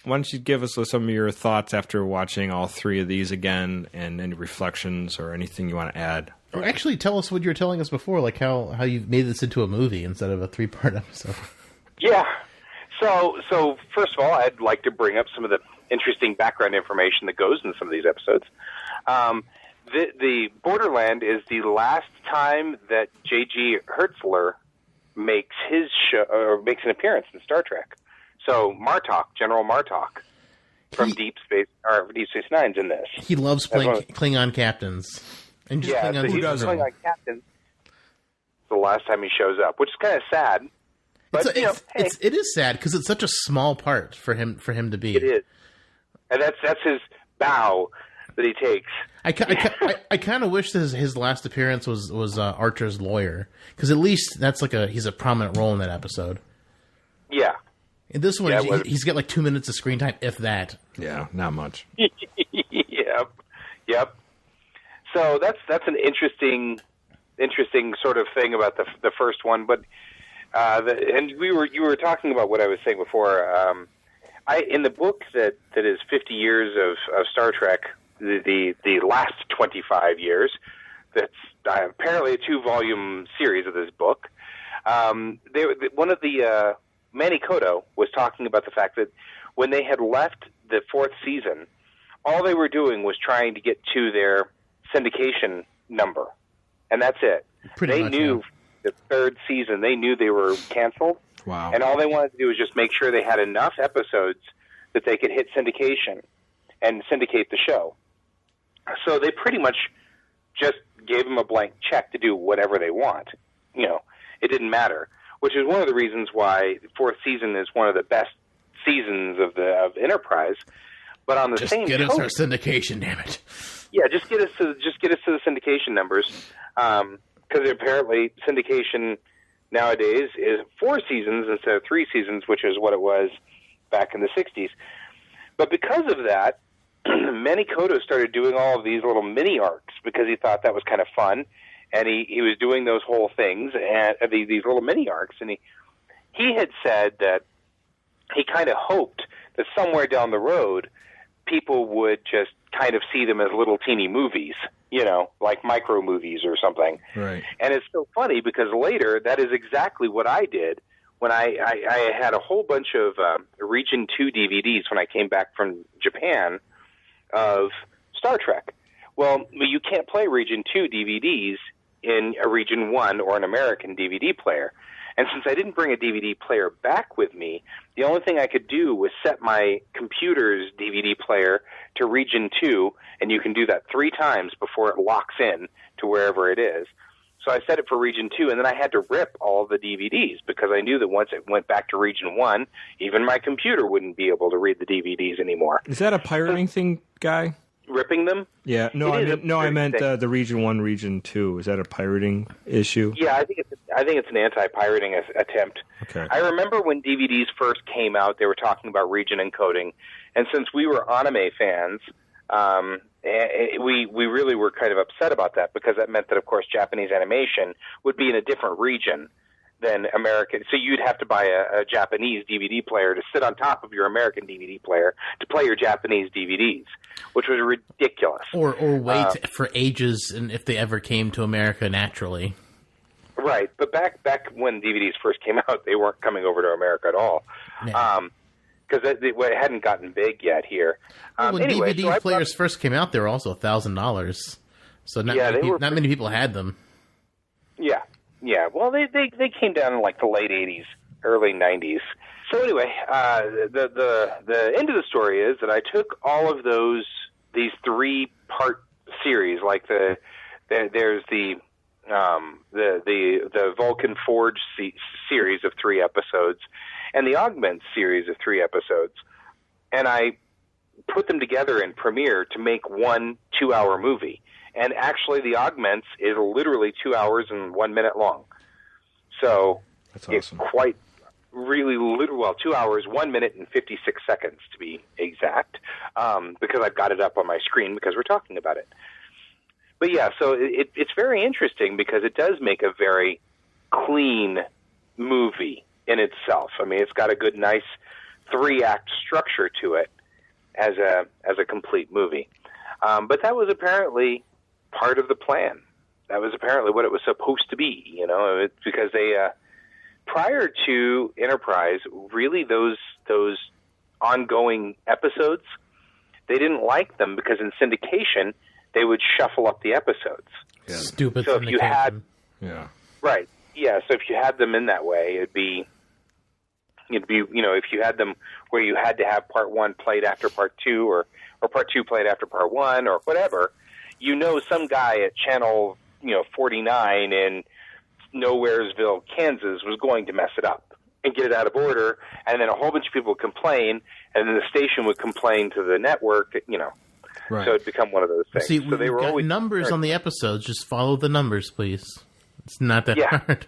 don't you give us some of your thoughts after watching all 3 of these again, and any reflections or anything you want to add? Or actually, tell us what you were telling us before, like how you've made this into a movie instead of a 3-part episode. Yeah. So first of all, I'd like to bring up some of the interesting background information that goes in some of these episodes. The Borderland is the last time that J.G. Hertzler makes his show, or makes an appearance in Star Trek. So General Martok from Deep Space Nine's in this. He loves playing Klingon captains. And just so he's Klingon captain. The last time he shows up, which is kind of sad. But it is sad because it's such a small part for him to be. It is, and that's his bow that he takes. I kind of wish that his last appearance was Archer's lawyer, because at least that's he's a prominent role in that episode. Yeah. In this one, he's got 2 minutes of screen time, if that. Yeah, not much. Yep. So that's an interesting sort of thing about the first one, but. And you were talking about what I was saying before. In the book that is 50 years of Star Trek, the last 25 years, that's apparently a 2-volume series of this book. One of the Manny Koto was talking about the fact that when they had left the 4th season, all they were doing was trying to get to their syndication number, and that's it. They knew. The 3rd season, they knew they were canceled. Wow. And all they wanted to do was just make sure they had enough episodes that they could hit syndication and syndicate the show. So they pretty much just gave them a blank check to do whatever they want. It didn't matter, which is one of the reasons why the 4th season is one of the best seasons of Enterprise. But on the same token, us our syndication, damn it. Yeah, just get us to the syndication numbers. Because apparently syndication nowadays is 4 seasons instead of 3 seasons, which is what it was back in the 60s. But because of that, Manny Koto started doing all of these little mini arcs because he thought that was kind of fun, and he was doing those whole things and these little mini arcs, and he had said that he kind of hoped that somewhere down the road people would just kind of see them as little teeny movies. Like micro movies or something. Right. And it's so funny because later that is exactly what I did when I had a whole bunch of Region 2 DVDs when I came back from Japan of Star Trek. Well, you can't play Region 2 DVDs in a Region 1 or an American DVD player. And since I didn't bring a DVD player back with me, the only thing I could do was set my computer's DVD player to Region 2, and you can do that 3 times before it locks in to wherever it is. So I set it for Region 2, and then I had to rip all the DVDs because I knew that once it went back to Region 1, even my computer wouldn't be able to read the DVDs anymore. Is that a pirating thing, Guy? Ripping them? Yeah. I meant the Region 1, Region 2. Is that a pirating issue? Yeah, I think it's an anti-pirating attempt. Okay. I remember when DVDs first came out, they were talking about region encoding, and since we were anime fans, we really were kind of upset about that because that meant that, of course, Japanese animation would be in a different region than American. So you'd have to buy a Japanese DVD player to sit on top of your American DVD player to play your Japanese DVDs, which was ridiculous. Or wait for ages, and if they ever came to America naturally. Right, but back when DVDs first came out, they weren't coming over to America at all, because it hadn't gotten big yet here. Well, when DVD players first came out, they were also $1,000, so not many people had them. Yeah. Well, they came down in like the late '80s, early '90s. So anyway, the end of the story is that I took all of these 3-part series, like there's the Vulcan Forge series of 3 episodes, and the Augments series of 3 episodes, and I put them together in Premiere to make one 2-hour movie. And actually, the Augments is literally 2 hours and 1 minute long. So that's awesome. It's quite really literal. 2 hours, 1 minute, and 56 seconds to be exact, because I've got it up on my screen because we're talking about it. But yeah, so it's very interesting because it does make a very clean movie in itself. I mean, it's got a good, nice 3-act structure to it as a complete movie. But that was apparently part of the plan. That was apparently what it was supposed to be, because they prior to Enterprise, really those ongoing episodes, they didn't like them because in syndication they would shuffle up the episodes. Yeah. Stupid. So if you had, right, yeah. So if you had them in that way, it'd be, if you had them where you had to have part 1 played after part 2, or part 2 played after part 1, or whatever. Some guy at channel 49 in Nowheresville, Kansas, was going to mess it up and get it out of order, and then a whole bunch of people would complain, and then the station would complain to the network. Right. So it'd become one of those things. See, so they were always numbers on the episodes. Just follow the numbers, please. It's not that hard.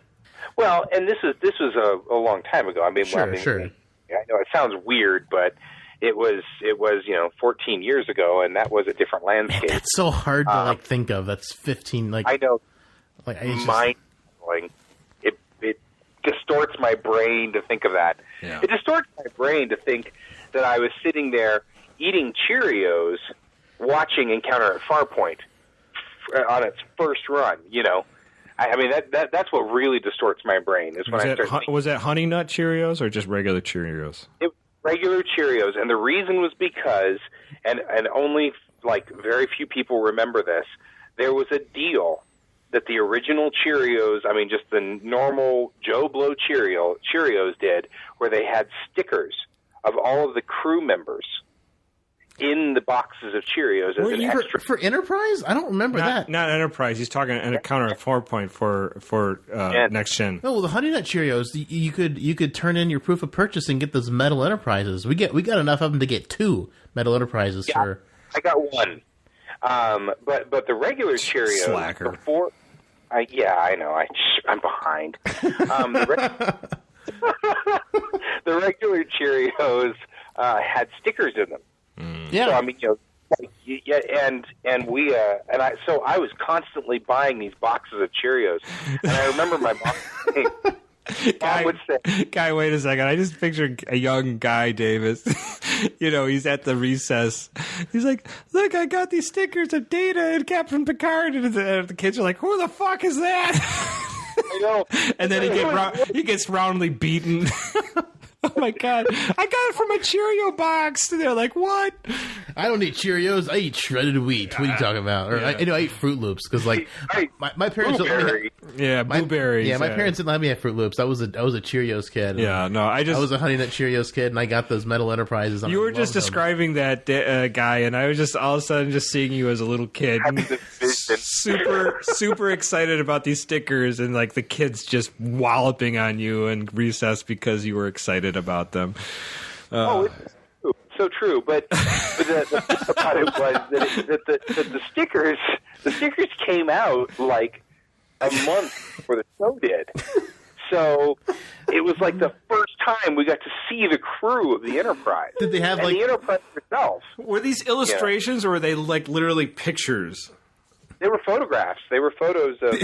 Well, and this was a long time ago. I mean, sure. I know it sounds weird, but it was 14 years ago, and that was a different landscape. Man, that's so hard to think of. That's 15. I know. Mind-blowing. It distorts my brain to think of that. Yeah. It distorts my brain to think that I was sitting there eating Cheerios, watching Encounter at Farpoint on its first run. I mean that's what really distorts my brain is when was that Honey Nut Cheerios or just regular Cheerios? Regular Cheerios, and the reason was because, and only very few people remember this, there was a deal that the original Cheerios, I mean just the normal Joe Blow Cheerios did, where they had stickers of all of the crew members in the boxes of Cheerios as an extra. For Enterprise? I don't remember that. Not Enterprise. He's talking Encounter at Farpoint for Next Gen. No, well, the Honey Nut Cheerios, you could turn in your proof of purchase and get those Metal Enterprises. We got enough of them to get 2 Metal Enterprises for. I got 1. But the regular Cheerios Slacker. Before. I know. I'm behind. The regular Cheerios had stickers in them. Yeah. So I mean, so I was constantly buying these boxes of Cheerios, and I remember my mom would say, "Guy, wait a second! I just pictured a young Guy Davis. He's at the recess. He's like, look, I got these stickers of Data and Captain Picard, and the kids are like, who the fuck is that?" I know. And then he gets roundly beaten. Oh my God! I got it from a Cheerio box. And they're like, "What? I don't eat Cheerios. I eat shredded wheat. What are you talking about?" Or I eat Fruit Loops because my parents blueberry. Blueberries. My parents didn't let me have Fruit Loops. I was a Cheerios kid. Yeah, no, I was a Honey Nut Cheerios kid, and I got those Metal Enterprises. You were just describing that guy, and I was just all of a sudden just seeing you as a little kid, super excited about these stickers, and like the kids just walloping on you in recess because you were excited about them. It's so true. But the thing about it was that the stickers came out like a month before the show did. So it was like the first time we got to see the crew of the Enterprise. Did they have the Enterprise itself? Were these illustrations or were they like literally pictures? They were photographs. They were photos of.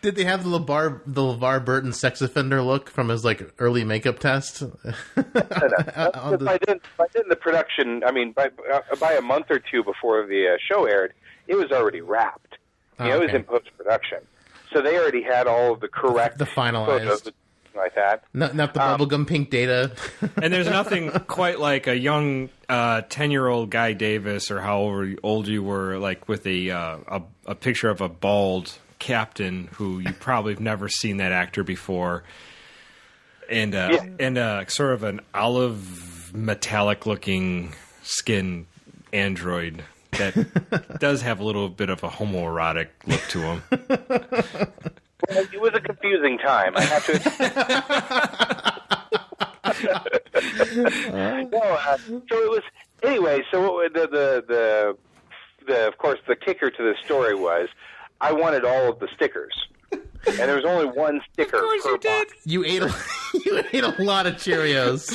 Did they have the LeVar Burton sex offender look from his like early makeup test? No. By the production, I mean, by a month or two before the show aired, it was already wrapped. It was in post production. So they already had all of the correct the finalized photos, like that. Not the bubblegum pink data. And there's nothing quite like a young 10-year-old Guy Davis, or however old you were, like with a picture of a bald captain who you probably have never seen that actor before, and sort of an olive metallic looking skin android that does have a little bit of a homoerotic look to him. Well, it was a confusing time. I have to. So it was anyway. So the of course the kicker to the story was I wanted all of the stickers, and there was only one sticker. Of course per you did. box. You ate a lot of Cheerios.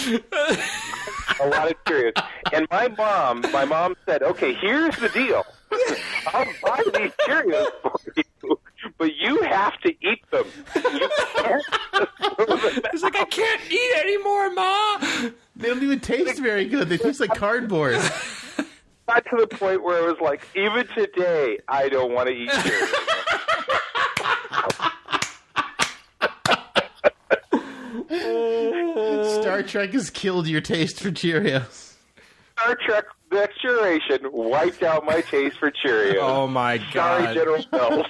A lot of Cheerios. And my mom said, "Okay, here's the deal. I'll buy these Cheerios for you, but you have to eat them. You can't throw them out." It's like, I can't eat anymore, Ma. They don't even taste very good. They taste like cardboard. Got to the point where it was like, even today, I don't want to eat Cheerios. Star Trek has killed your taste for Cheerios. Star Trek Next Generation wiped out my taste for Cheerios. Oh my God! Sorry, General Mills.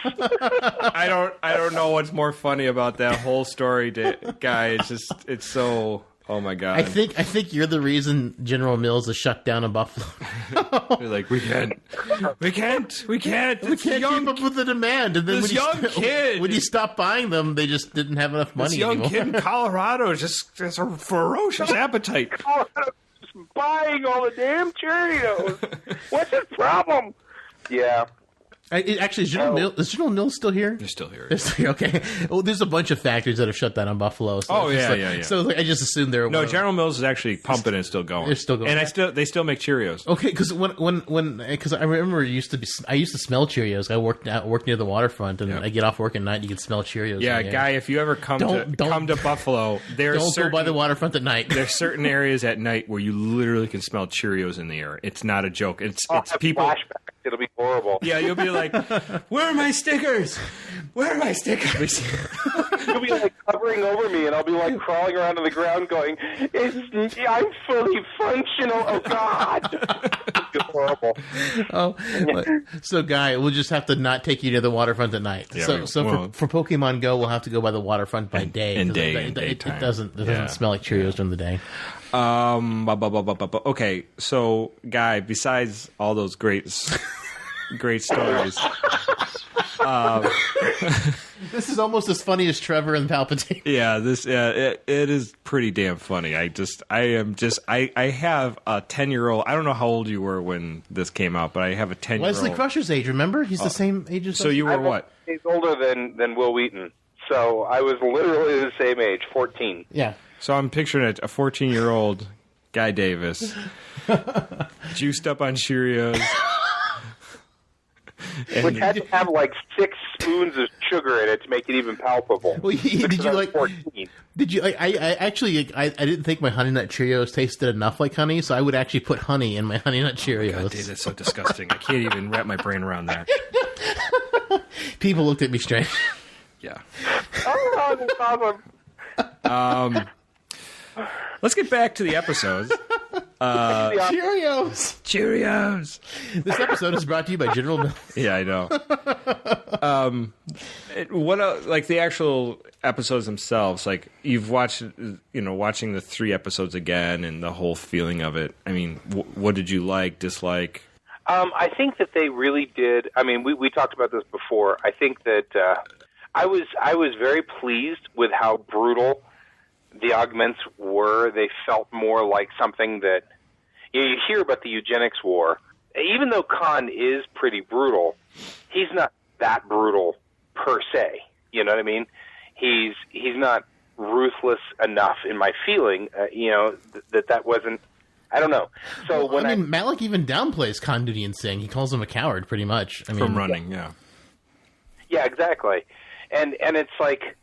I don't know what's more funny about that whole story, guy. It's so. Oh my God! I think you're the reason General Mills is shut down in Buffalo. They're like, we can't Keep up with the demand. And then this young kid, when you stop buying them, they just didn't have enough money this young anymore. kid in Colorado just has a ferocious appetite. Colorado just buying all the damn Cheerios. What's his problem? Yeah. Actually, is General Mills still here? They're still here. They're still here. Okay. Well, there's a bunch of factories that have shut down in Buffalo. So yeah. So I just assumed they're General Mills is actually pumping and still going. They're still going. And they still make Cheerios. Okay, because because I remember I used to smell Cheerios. I worked near the waterfront, and I get off work at night, and you can smell Cheerios. Yeah, Guy, if you ever come to Buffalo, don't go by the waterfront at night. There's certain areas at night where you literally can smell Cheerios in the air. It's not a joke. It's people. Flashbacks. It'll be horrible. Yeah, you'll be like, where are my stickers? Where are my stickers? You'll be like hovering over me, and I'll be like crawling around on the ground going, I'm fully functional. Oh, God. It's horrible. Oh, so Guy, we'll just have to not take you to the waterfront at night. Yeah, for Pokemon Go, we'll have to go by the waterfont by day. It doesn't smell like Cheerios during the day. Okay, so Guy, besides all those great stories, this is almost as funny as Trevor and Palpatine. Yeah, it is pretty damn funny. I have a 10-year-old. I don't know how old you were when this came out, but I have a 10-year-old. Leslie Crusher's age, remember? He's the same age as us. So you were what? He's older than Will Wheaton. So I was literally the same age, 14. Yeah. So I'm picturing a 14-year-old Guy Davis, juiced up on Cheerios. Which had to have like 6 spoons of sugar in it to make it even palpable. Well, did you like? 14. Did you? I didn't think my Honey Nut Cheerios tasted enough like honey, so I would actually put honey in my Honey Nut Cheerios. God, dude, that's so disgusting. I can't even wrap my brain around that. People looked at me strange. Yeah. Oh, that's awesome. Let's get back to the episodes. Cheerios. This episode is brought to you by General Mills. Yeah, I know. Like the actual episodes themselves? Like you've watched, watching the 3 episodes again and the whole feeling of it. I mean, what did you like, dislike? I think that they really did. I mean, we talked about this before. I think that I was very pleased with how brutal the Augments were. They felt more like something that you hear about the eugenics war. Even though Khan is pretty brutal, he's not that brutal per se. You know what I mean? He's not ruthless enough in my feeling. That wasn't. I don't know. So Malik even downplays Khan Duty and Singh. He calls him a coward, pretty much. From running, yeah. Yeah, exactly. And it's like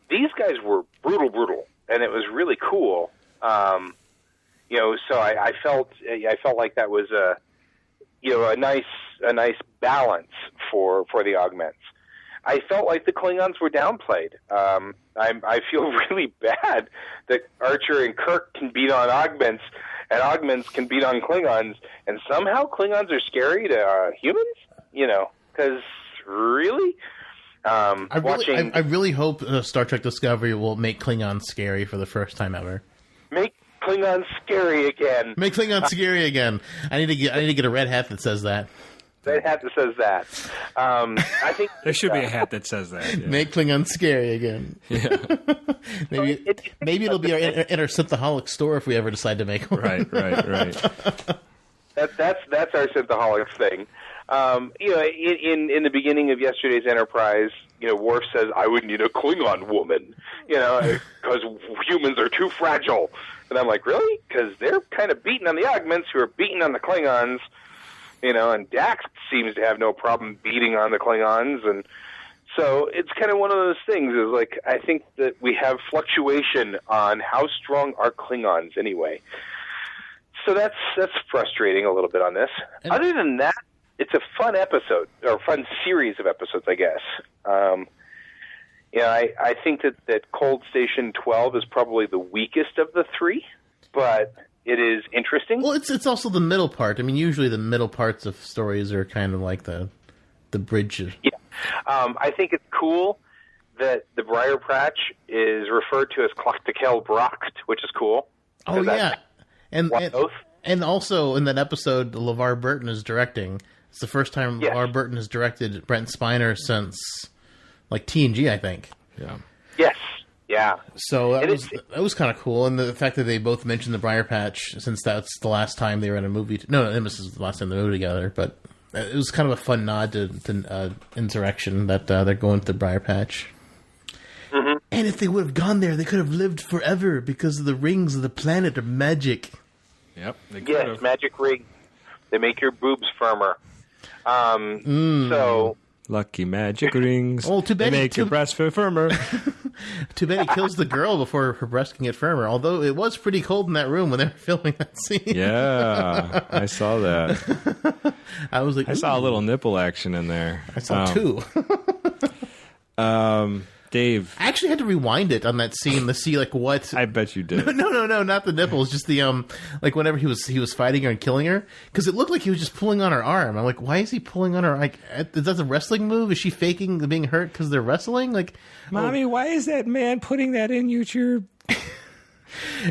these guys were brutal. And it was really cool, so I felt like that was a nice balance for the Augments. I felt like the Klingons were downplayed. I feel really bad that Archer and Kirk can beat on Augments, and Augments can beat on Klingons, and somehow Klingons are scary to humans? Because really? I really hope Star Trek Discovery will make Klingons scary for the first time ever. Make Klingons scary again. Make Klingons scary again. I need to get a red hat that says that. Red hat that says that. I think there should be a hat that says that. Yeah. Make Klingons scary again. Yeah. maybe it'll be in our Synthaholic store if we ever decide to make one. Right. That's our Synthaholic thing. In the beginning of yesterday's Enterprise, Worf says, "I would need a Klingon woman," because humans are too fragile. And I'm like, really? Because they're kind of beating on the Augments, who are beating on the Klingons. And Dax seems to have no problem beating on the Klingons, and so it's kind of one of those things. Is like I think that we have fluctuation on how strong are Klingons anyway. So that's frustrating a little bit on this. Other than that, it's a fun episode or fun series of episodes, I guess. I think that Cold Station 12 is probably the weakest of the three, but it is interesting. Well, it's also the middle part. I mean, usually the middle parts of stories are kind of like the bridge. Yeah. I think it's cool that the Briar Patch is referred to as Klochtekel Brocht, which is cool. Oh, yeah. And also in that episode, LeVar Burton is directing. It's the first time LeVar Burton has directed Brent Spiner since, like, TNG, I think. Yeah. Yes. Yeah. So that was kind of cool, and the fact that they both mentioned the Briar Patch, since that's the last time they were in a movie. No, this is the last time they were together, but it was kind of a fun nod to Insurrection that they're going to the Briar Patch. Mm-hmm. And if they would have gone there, they could have lived forever because of the rings of the planet are magic. Yep. They could yes, have. magic rings. They make your boobs firmer. So. Lucky magic rings. Oh, too bad they make your breasts feel firmer. Too bad he kills the girl before her breast can get firmer. Although it was pretty cold in that room when they were filming that scene. Yeah, I saw that. I was like, I saw a little nipple action in there. I saw two. Dave, I actually had to rewind it on that scene to see like what. I bet you did. No, not the nipples. Just the like whenever he was fighting her and killing her, because it looked like he was just pulling on her arm. I'm like, why is he pulling on her? Like, is that a wrestling move? Is she faking being hurt because they're wrestling? Like, Mommy, why is that man putting that in YouTube?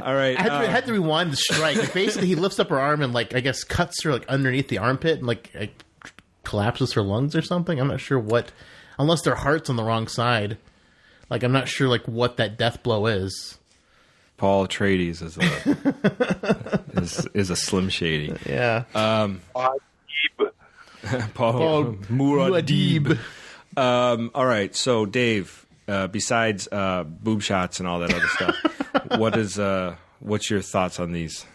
All right, I had to rewind the strike. Like, basically, he lifts up her arm and like I guess cuts her like underneath the armpit and like collapses her lungs or something. I'm not sure what, unless their heart's on the wrong side. Like, I'm not sure, like, what that death blow is. Paul Atreides is a Slim Shady. Yeah. Paul Muad'Dib. All right, so, Dave, besides boob shots and all that other stuff, what's your thoughts on these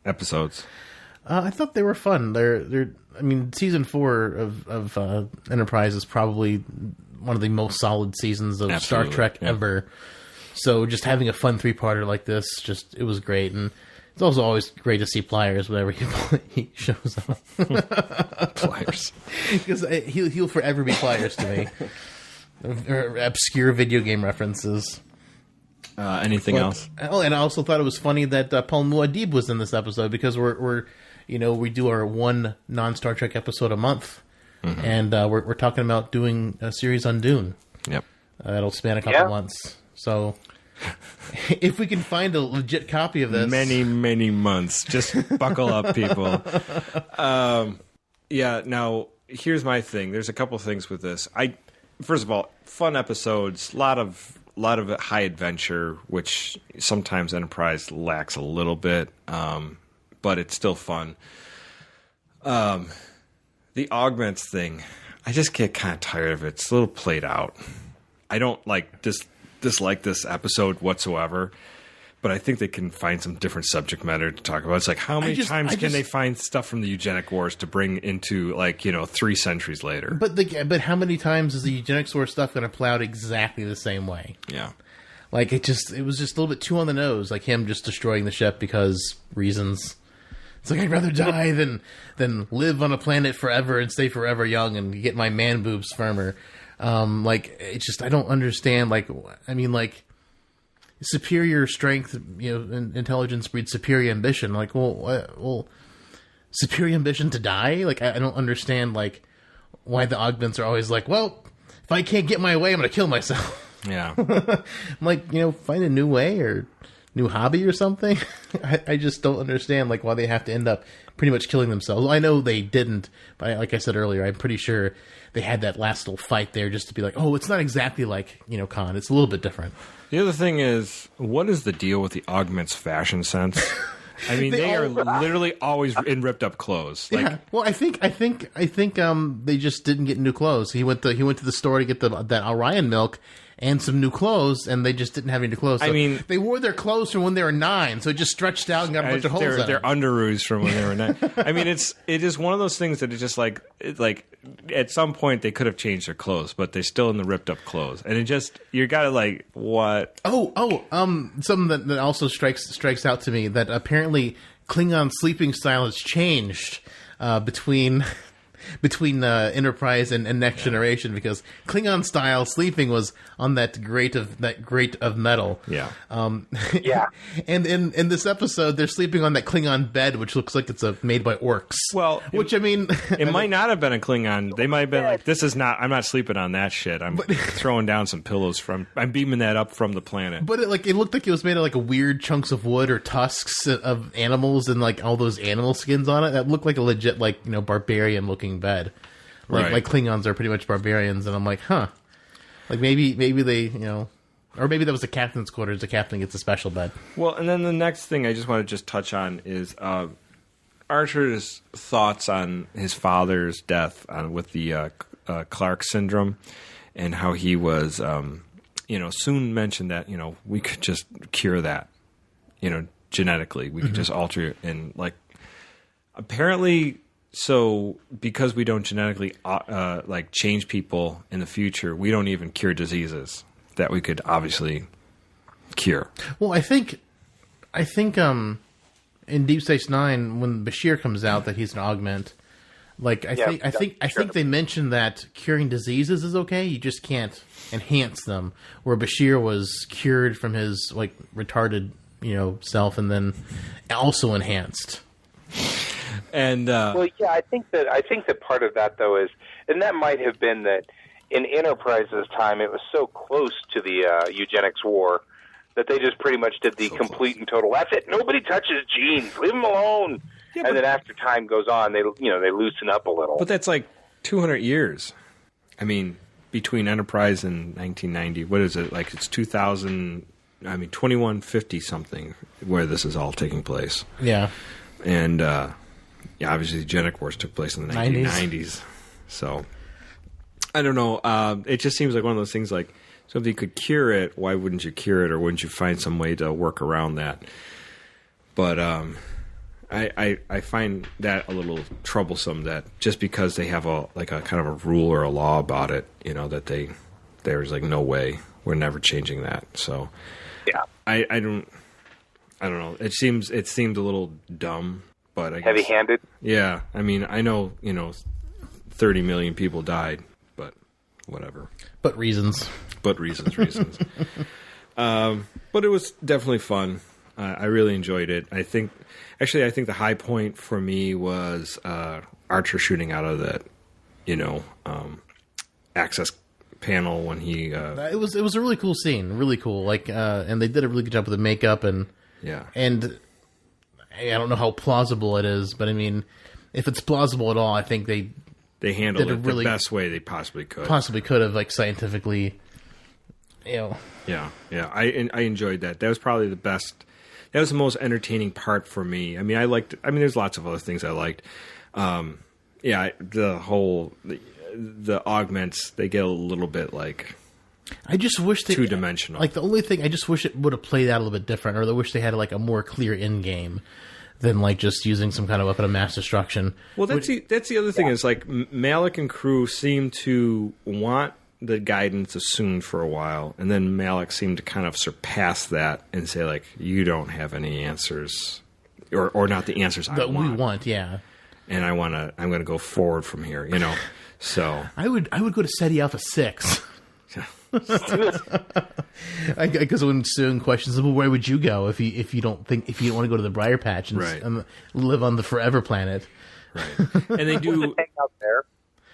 episodes? I thought they were fun. They're. I mean, season 4 of Enterprise is probably one of the most solid seasons of Star Trek ever. So just having a fun 3-parter like this, it was great. And it's also always great to see Pliers whenever he shows up. Pliers. Because he'll forever be Pliers to me. Or obscure video game references. Anything else? Oh, and I also thought it was funny that Paul Muad'Dib was in this episode because we do our one non-Star Trek episode a month. Mm-hmm. And we're talking about doing a series on Dune. Yep. That'll span a couple months. So if we can find a legit copy of this. Many, many months. Just buckle up, people. Now, here's my thing. There's a couple things with this. First of all, fun episodes. A lot of high adventure, which sometimes Enterprise lacks a little bit. But it's still fun. The Augments thing, I just get kind of tired of it. It's a little played out. I don't dislike this episode whatsoever, but I think they can find some different subject matter to talk about. It's like, how many times can they find stuff from the Eugenic Wars to bring into, 3 centuries later? But how many times is the Eugenics War stuff going to play out exactly the same way? Yeah. Like, it was just a little bit too on the nose, like him just destroying the ship because reasons. It's like, I'd rather die than live on a planet forever and stay forever young and get my man boobs firmer. Like, it's just, I don't understand, like, I mean, like, superior strength, and intelligence breeds superior ambition. Like, well, superior ambition to die? Like, I don't understand, like, why the Augments are always like, well, if I can't get my way, I'm going to kill myself. Yeah. I'm like, find a new way or new hobby or something. I just don't understand, like, why they have to end up pretty much killing themselves. I know they didn't, but like I said earlier, I'm pretty sure they had that last little fight there just to be like, oh, it's not exactly like, Khan. It's a little bit different. The other thing is, what is the deal with the Augments' fashion sense? I mean, they are literally always in ripped up clothes. Like, yeah. Well, I think they just didn't get new clothes. He went to the store to get that Orion milk and some new clothes, and they just didn't have any new clothes. So I mean, they wore their clothes from when they were 9, so it just stretched out and got a bunch of holes in Their it. underoos from when they were 9. I mean, it is one of those things that it's just like at some point they could have changed their clothes, but they're still in the ripped up clothes, and it just, you gotta like, what? Something that also strikes out to me, that apparently Klingon sleeping style has changed between Enterprise and Next Generation, because Klingon style sleeping was on that grate of metal. Yeah. Yeah. And in this episode, they're sleeping on that Klingon bed, which looks like it's made by orcs. Well, which I mean, it might not have been a Klingon. They might have been like, I'm not sleeping on that shit. I'm throwing down some pillows I'm beaming that up from the planet. But it looked like it was made of like a weird chunks of wood or tusks of animals and like all those animal skins on it. That looked like a legit barbarian looking bed. Like Klingons are pretty much barbarians, and I'm like, huh. Like maybe they, or maybe that was the captain's quarters. The captain gets a special bed. Well, and then the next thing I just want to just touch on is Archer's thoughts on his father's death with the Clark syndrome, and how he was, soon mentioned that, we could just cure that, genetically. We could just alter it, and like, apparently. So, because we don't genetically change people in the future, we don't even cure diseases that we could obviously cure. Well, I think in Deep Space Nine, when Bashir comes out that he's an augment, like I think they mentioned that curing diseases is okay. You just can't enhance them. Where Bashir was cured from his like retarded self, and then also enhanced. And well, yeah, I think that part of that though is, and that might have been that in Enterprise's time, it was so close to the eugenics war that they just pretty much did the complete and total. That's it. Nobody touches genes. Leave them alone. Yeah, and then after time goes on, they loosen up a little. But that's like 200 years. I mean, between Enterprise and 1990, what is it? Like it's 2000. I mean, 2150 something where this is all taking place. Yeah, and. Yeah, obviously the eugenic wars took place in the 1990s. So, I don't know. It just seems like one of those things like, so if you could cure it, why wouldn't you cure it? Or wouldn't you find some way to work around that? But I find that a little troublesome, that just because they have a kind of a rule or a law about it, that there's like no way, we're never changing that. So, yeah, I don't know. It seemed a little dumb. But I guess, heavy-handed? Yeah. I mean, I know, 30 million people died, but whatever. But reasons. But reasons. But it was definitely fun. I really enjoyed it. I think the high point for me was Archer shooting out of that, access panel when he... It was a really cool scene. Really cool. Like, and they did a really good job with the makeup and... Yeah. And... I don't know how plausible it is, but I mean, if it's plausible at all, I think they handled it the best way they possibly could. Possibly could have, like, scientifically, Yeah. I enjoyed that. That was probably the best. That was the most entertaining part for me. I mean, there's lots of other things I liked. The augments, they get a little bit like. I just wish they two-dimensional. Like the only thing, I just wish it would have played out a little bit different, or I wish they had like a more clear end game than like just using some kind of weapon of mass destruction. Well, that's the other thing is like Malik and crew seem to want the guidance assumed for a while, and then Malik seemed to kind of surpass that and say like, you don't have any answers, or not the answers I want. We want, yeah. and I'm going to go forward from here, you know. So I would go to SETI Alpha 6. Because when student questions, well, where would you go if you don't want to go to the Briar Patch and live on the Forever Planet? Right, and they do hang out there.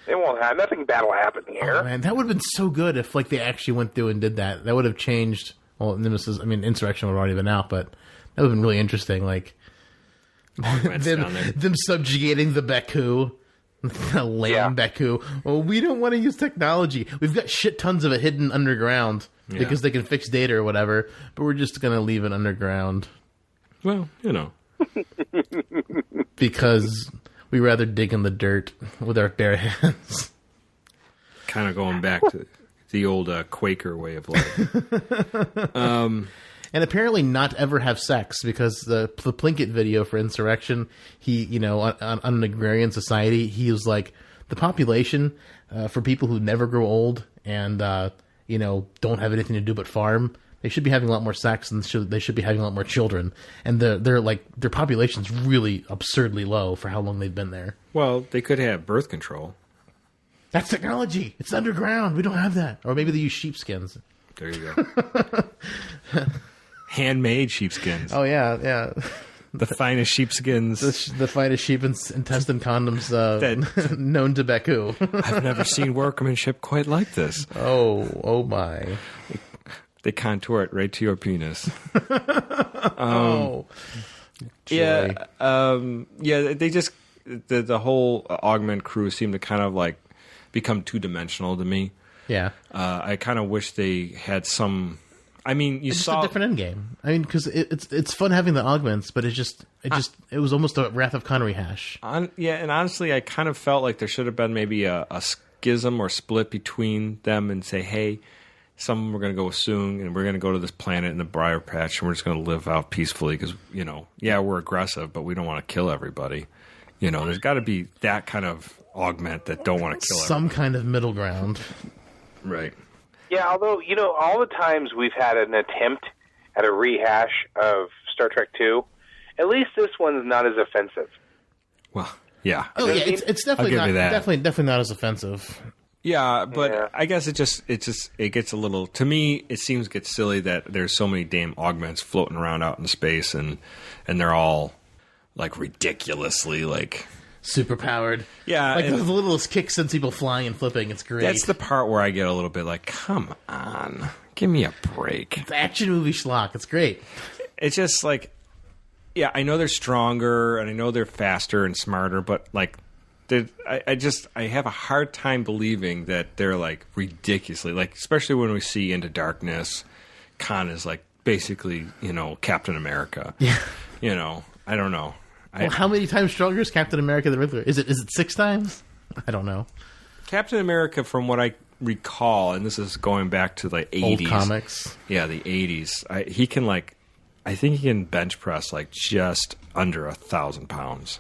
They won't have nothing bad will happen here. Oh, man, that would have been so good if they actually went through and did that. That would have changed. Well, Insurrection would have already been out, but that would have been really interesting. Like them subjugating the Beku. Lame Beku. Well, we don't want to use technology. We've got shit tons of it hidden underground because they can fix data or whatever, but we're just going to leave it underground. Well, you know. Because we rather dig in the dirt with our bare hands. Kind of going back to the old Quaker way of life. And apparently not ever have sex, because the Plinkett video for Insurrection, he, on an agrarian society, he was like, the population for people who never grow old and, don't have anything to do but farm, they should be having a lot more sex and they should be having a lot more children. And their population's really absurdly low for how long they've been there. Well, they could have birth control. That's technology. It's underground. We don't have that. Or maybe they use sheepskins. There you go. Handmade sheepskins. Oh, yeah. The finest sheepskins. The finest sheep intestine condoms known to Beku. I've never seen workmanship quite like this. Oh my. They contour it right to your penis. Oh. Yeah. They just, the whole Augment crew seemed to kind of like become two-dimensional to me. Yeah. I kind of wish they had some... I mean, it's just a different end game. I mean, because it's fun having the augments, but it was almost a Wrath of Khan rehash. And honestly, I kind of felt like there should have been maybe a schism or split between them and say, hey, some of them are going to go soon, and we're going to go to this planet in the Briar Patch, and we're just going to live out peacefully because, we're aggressive, but we don't want to kill everybody. There's got to be that kind of augment that don't want to kill everybody. Some kind of middle ground. Right. Yeah, although, all the times we've had an attempt at a rehash of Star Trek II, at least this one's not as offensive. Well, yeah. Oh, yeah, it's definitely not, definitely not as offensive. Yeah, but I guess it gets a little, to me, it gets silly that there's so many damn augments floating around out in space and they're all, like, ridiculously, like... super powered. Yeah. Like the littlest kick sends people flying and flipping. It's great. That's the part where I get a little bit like, come on, give me a break. It's action movie schlock. It's great. It's just like, yeah, I know they're stronger and I know they're faster and smarter, but like, I have a hard time believing that they're like ridiculously, like, especially when we see Into Darkness, Khan is like basically, Captain America. Yeah. I don't know. Well, how many times stronger is Captain America the Riddler? Is it 6 times? I don't know. Captain America, from what I recall, and this is going back to the 80s. Old comics. Yeah, the 80s. I think he can bench press like just under 1,000 pounds.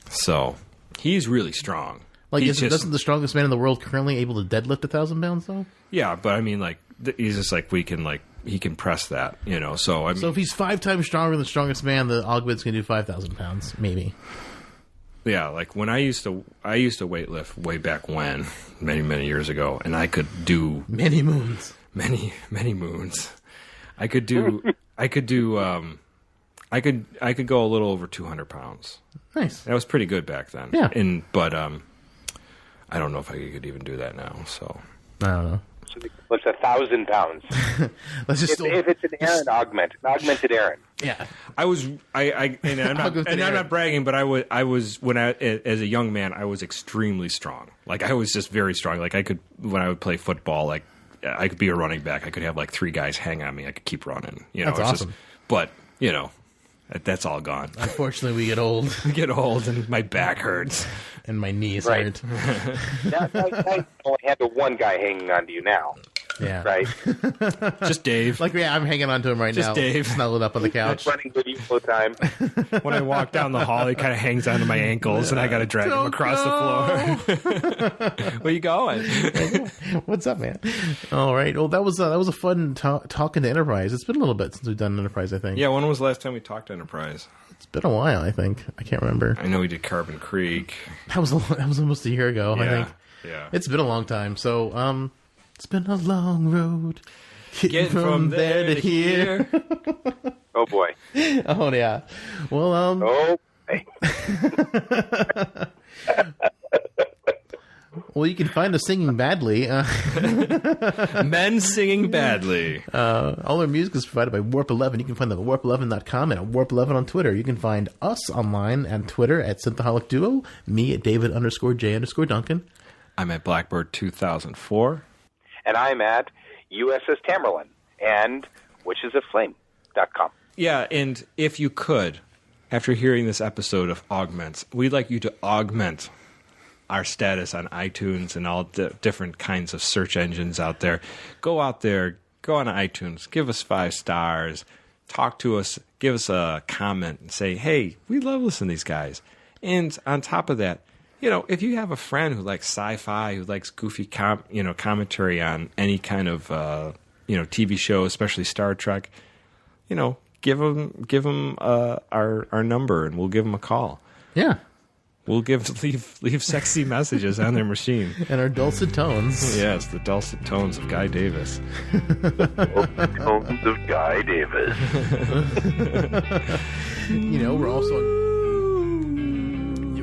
So he's really strong. Like, doesn't the strongest man in the world currently able to deadlift 1,000 pounds though? Yeah, but I mean, like, he's just like he can press that, So I mean, so if he's 5 times stronger than the strongest man, the Augments can do 5,000 pounds, maybe. Yeah, like when I used to weightlift way back when, many years ago, and I could do many moons. I could go a little over 200 pounds. Nice. That was pretty good back then. Yeah. But I don't know if I could even do that now. So I don't know. So it's 1,000 pounds. Let's just if it's an Aaron augment, an augmented Aaron. Yeah. And I'm not bragging, but I was as a young man, I was extremely strong. Like, I was just very strong. Like, when I would play football, like, I could be a running back. I could have like 3 guys hang on me. I could keep running. That's awesome. But that's all gone. Unfortunately, we get old. We get old, and my back hurts, and my knees hurt. Now you only have the one guy hanging on to you now. Yeah. Right. Just Dave. Like, yeah, I'm hanging on to him right now. Just Dave. Snuggled up on the couch. Running with you full time. When I walk down the hall, he kind of hangs onto my ankles, and I got to drag him across the floor. Where you going? What's up, man? All right. Well, that was a fun talking to Enterprise. It's been a little bit since we've done Enterprise, I think. Yeah, when was the last time we talked to Enterprise? It's been a while, I think. I can't remember. I know we did Carbon Creek. That was almost a year ago, I think. Yeah. It's been a long time. So, it's been a long road. Get from there to here. Oh, boy. Oh, yeah. Well, Oh, hey. Well, you can find us singing badly. Men singing badly. All our music is provided by Warp 11. You can find them at warp11.com and at Warp 11 on Twitter. You can find us online at Twitter at Synthaholic Duo, me at David_J_Duncan. I'm at Blackbird 2004. And I'm at USS Tamerlan and witchesoflame.com. Yeah, and if you could, after hearing this episode of Augments, we'd like you to augment our status on iTunes and all the different kinds of search engines out there. Go out there, go on iTunes, give us 5 stars, talk to us, give us a comment, and say, hey, we love listening to these guys. And on top of that, if you have a friend who likes sci-fi, who likes goofy commentary on any kind of TV show, especially Star Trek, give them our number and we'll give them a call. Yeah. We'll leave sexy messages on their machine. And our dulcet tones. Yes, the dulcet tones of Guy Davis. Dulcet tones of Guy Davis.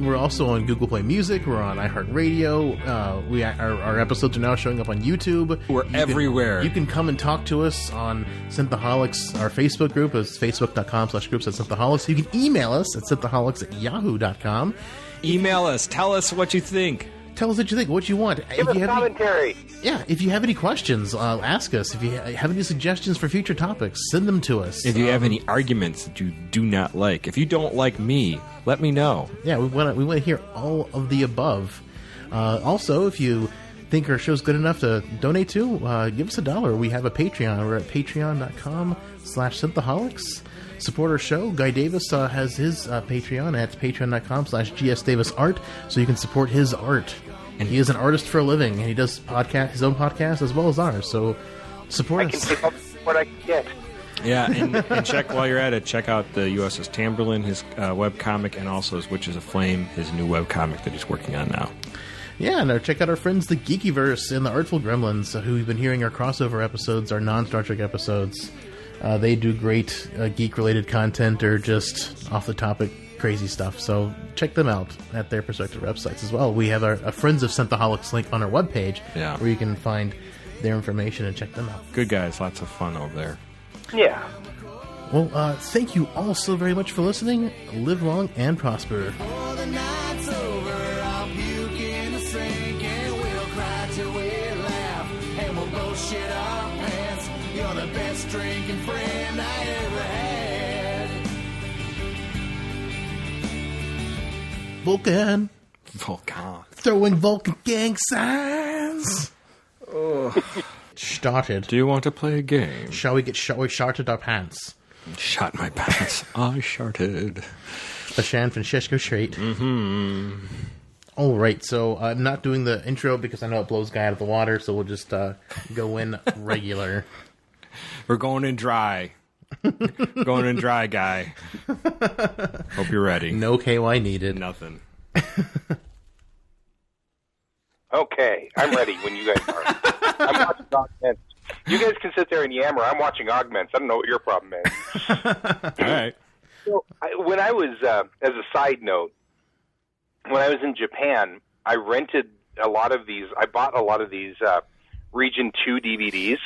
We're also on Google Play Music. We're on iHeartRadio. Our episodes are now showing up on YouTube. We're everywhere. You can come and talk to us on Synthaholics. Our Facebook group is facebook.com/groups@Synthaholics. You can email us at synthaholics@yahoo.com. Email us. Tell us what you think. Tell us what you think, what you want. Give us commentary. If you have any questions, ask us. If you have any suggestions for future topics, send them to us. If you have any arguments that you do not like, if you don't like me, let me know. Yeah, we want to hear all of the above. Also, if you think our show's good enough to donate to, give us $1. We have a Patreon. We're at patreon.com/synthaholics. Support our show. Guy Davis has his Patreon at patreon.com/gsdavisart, so you can support his art. And he is an artist for a living, and he does his own podcast as well as ours. So support us. I can take all the support I can get. Yeah, and check while you're at it. Check out the USS Tamberlin, his webcomic, and also his Witches of Flame, his new webcomic that he's working on now. Yeah, and check out our friends, the Geekyverse and the Artful Gremlins, who we've been hearing our crossover episodes, our non-Star Trek episodes. They do great geek-related content or just off-the-topic crazy stuff. So check them out at their respective websites as well. We have our Friends of Synthaholics link on our webpage where you can find their information and check them out. Good guys. Lots of fun over there. Yeah. Well, thank you all so very much for listening. Live long and prosper. Before the night's over, I'll puke in the sink and we'll cry till we laugh. And we'll both shit our pants. You're the best drinking friend I ever had. Vulcan. Throwing Vulcan gang signs. Started. Do you want to play a game? Shall we sharted our pants? Shot my pants. I sharted. The San Francisco Street. Mm-hmm. All right, so I'm not doing the intro because I know it blows Guy out of the water, so we'll just go in regular. We're going in dry. Going in dry, Guy. Hope you're ready. No KY needed. Nothing. Okay, I'm ready when you guys are. I'm watching Augments. You guys can sit there and yammer. I'm watching Augments. I don't know what your problem is. All right. So, when I was, as a side note, when I was in Japan, I rented a lot of these. I bought a lot of these Region 2 DVDs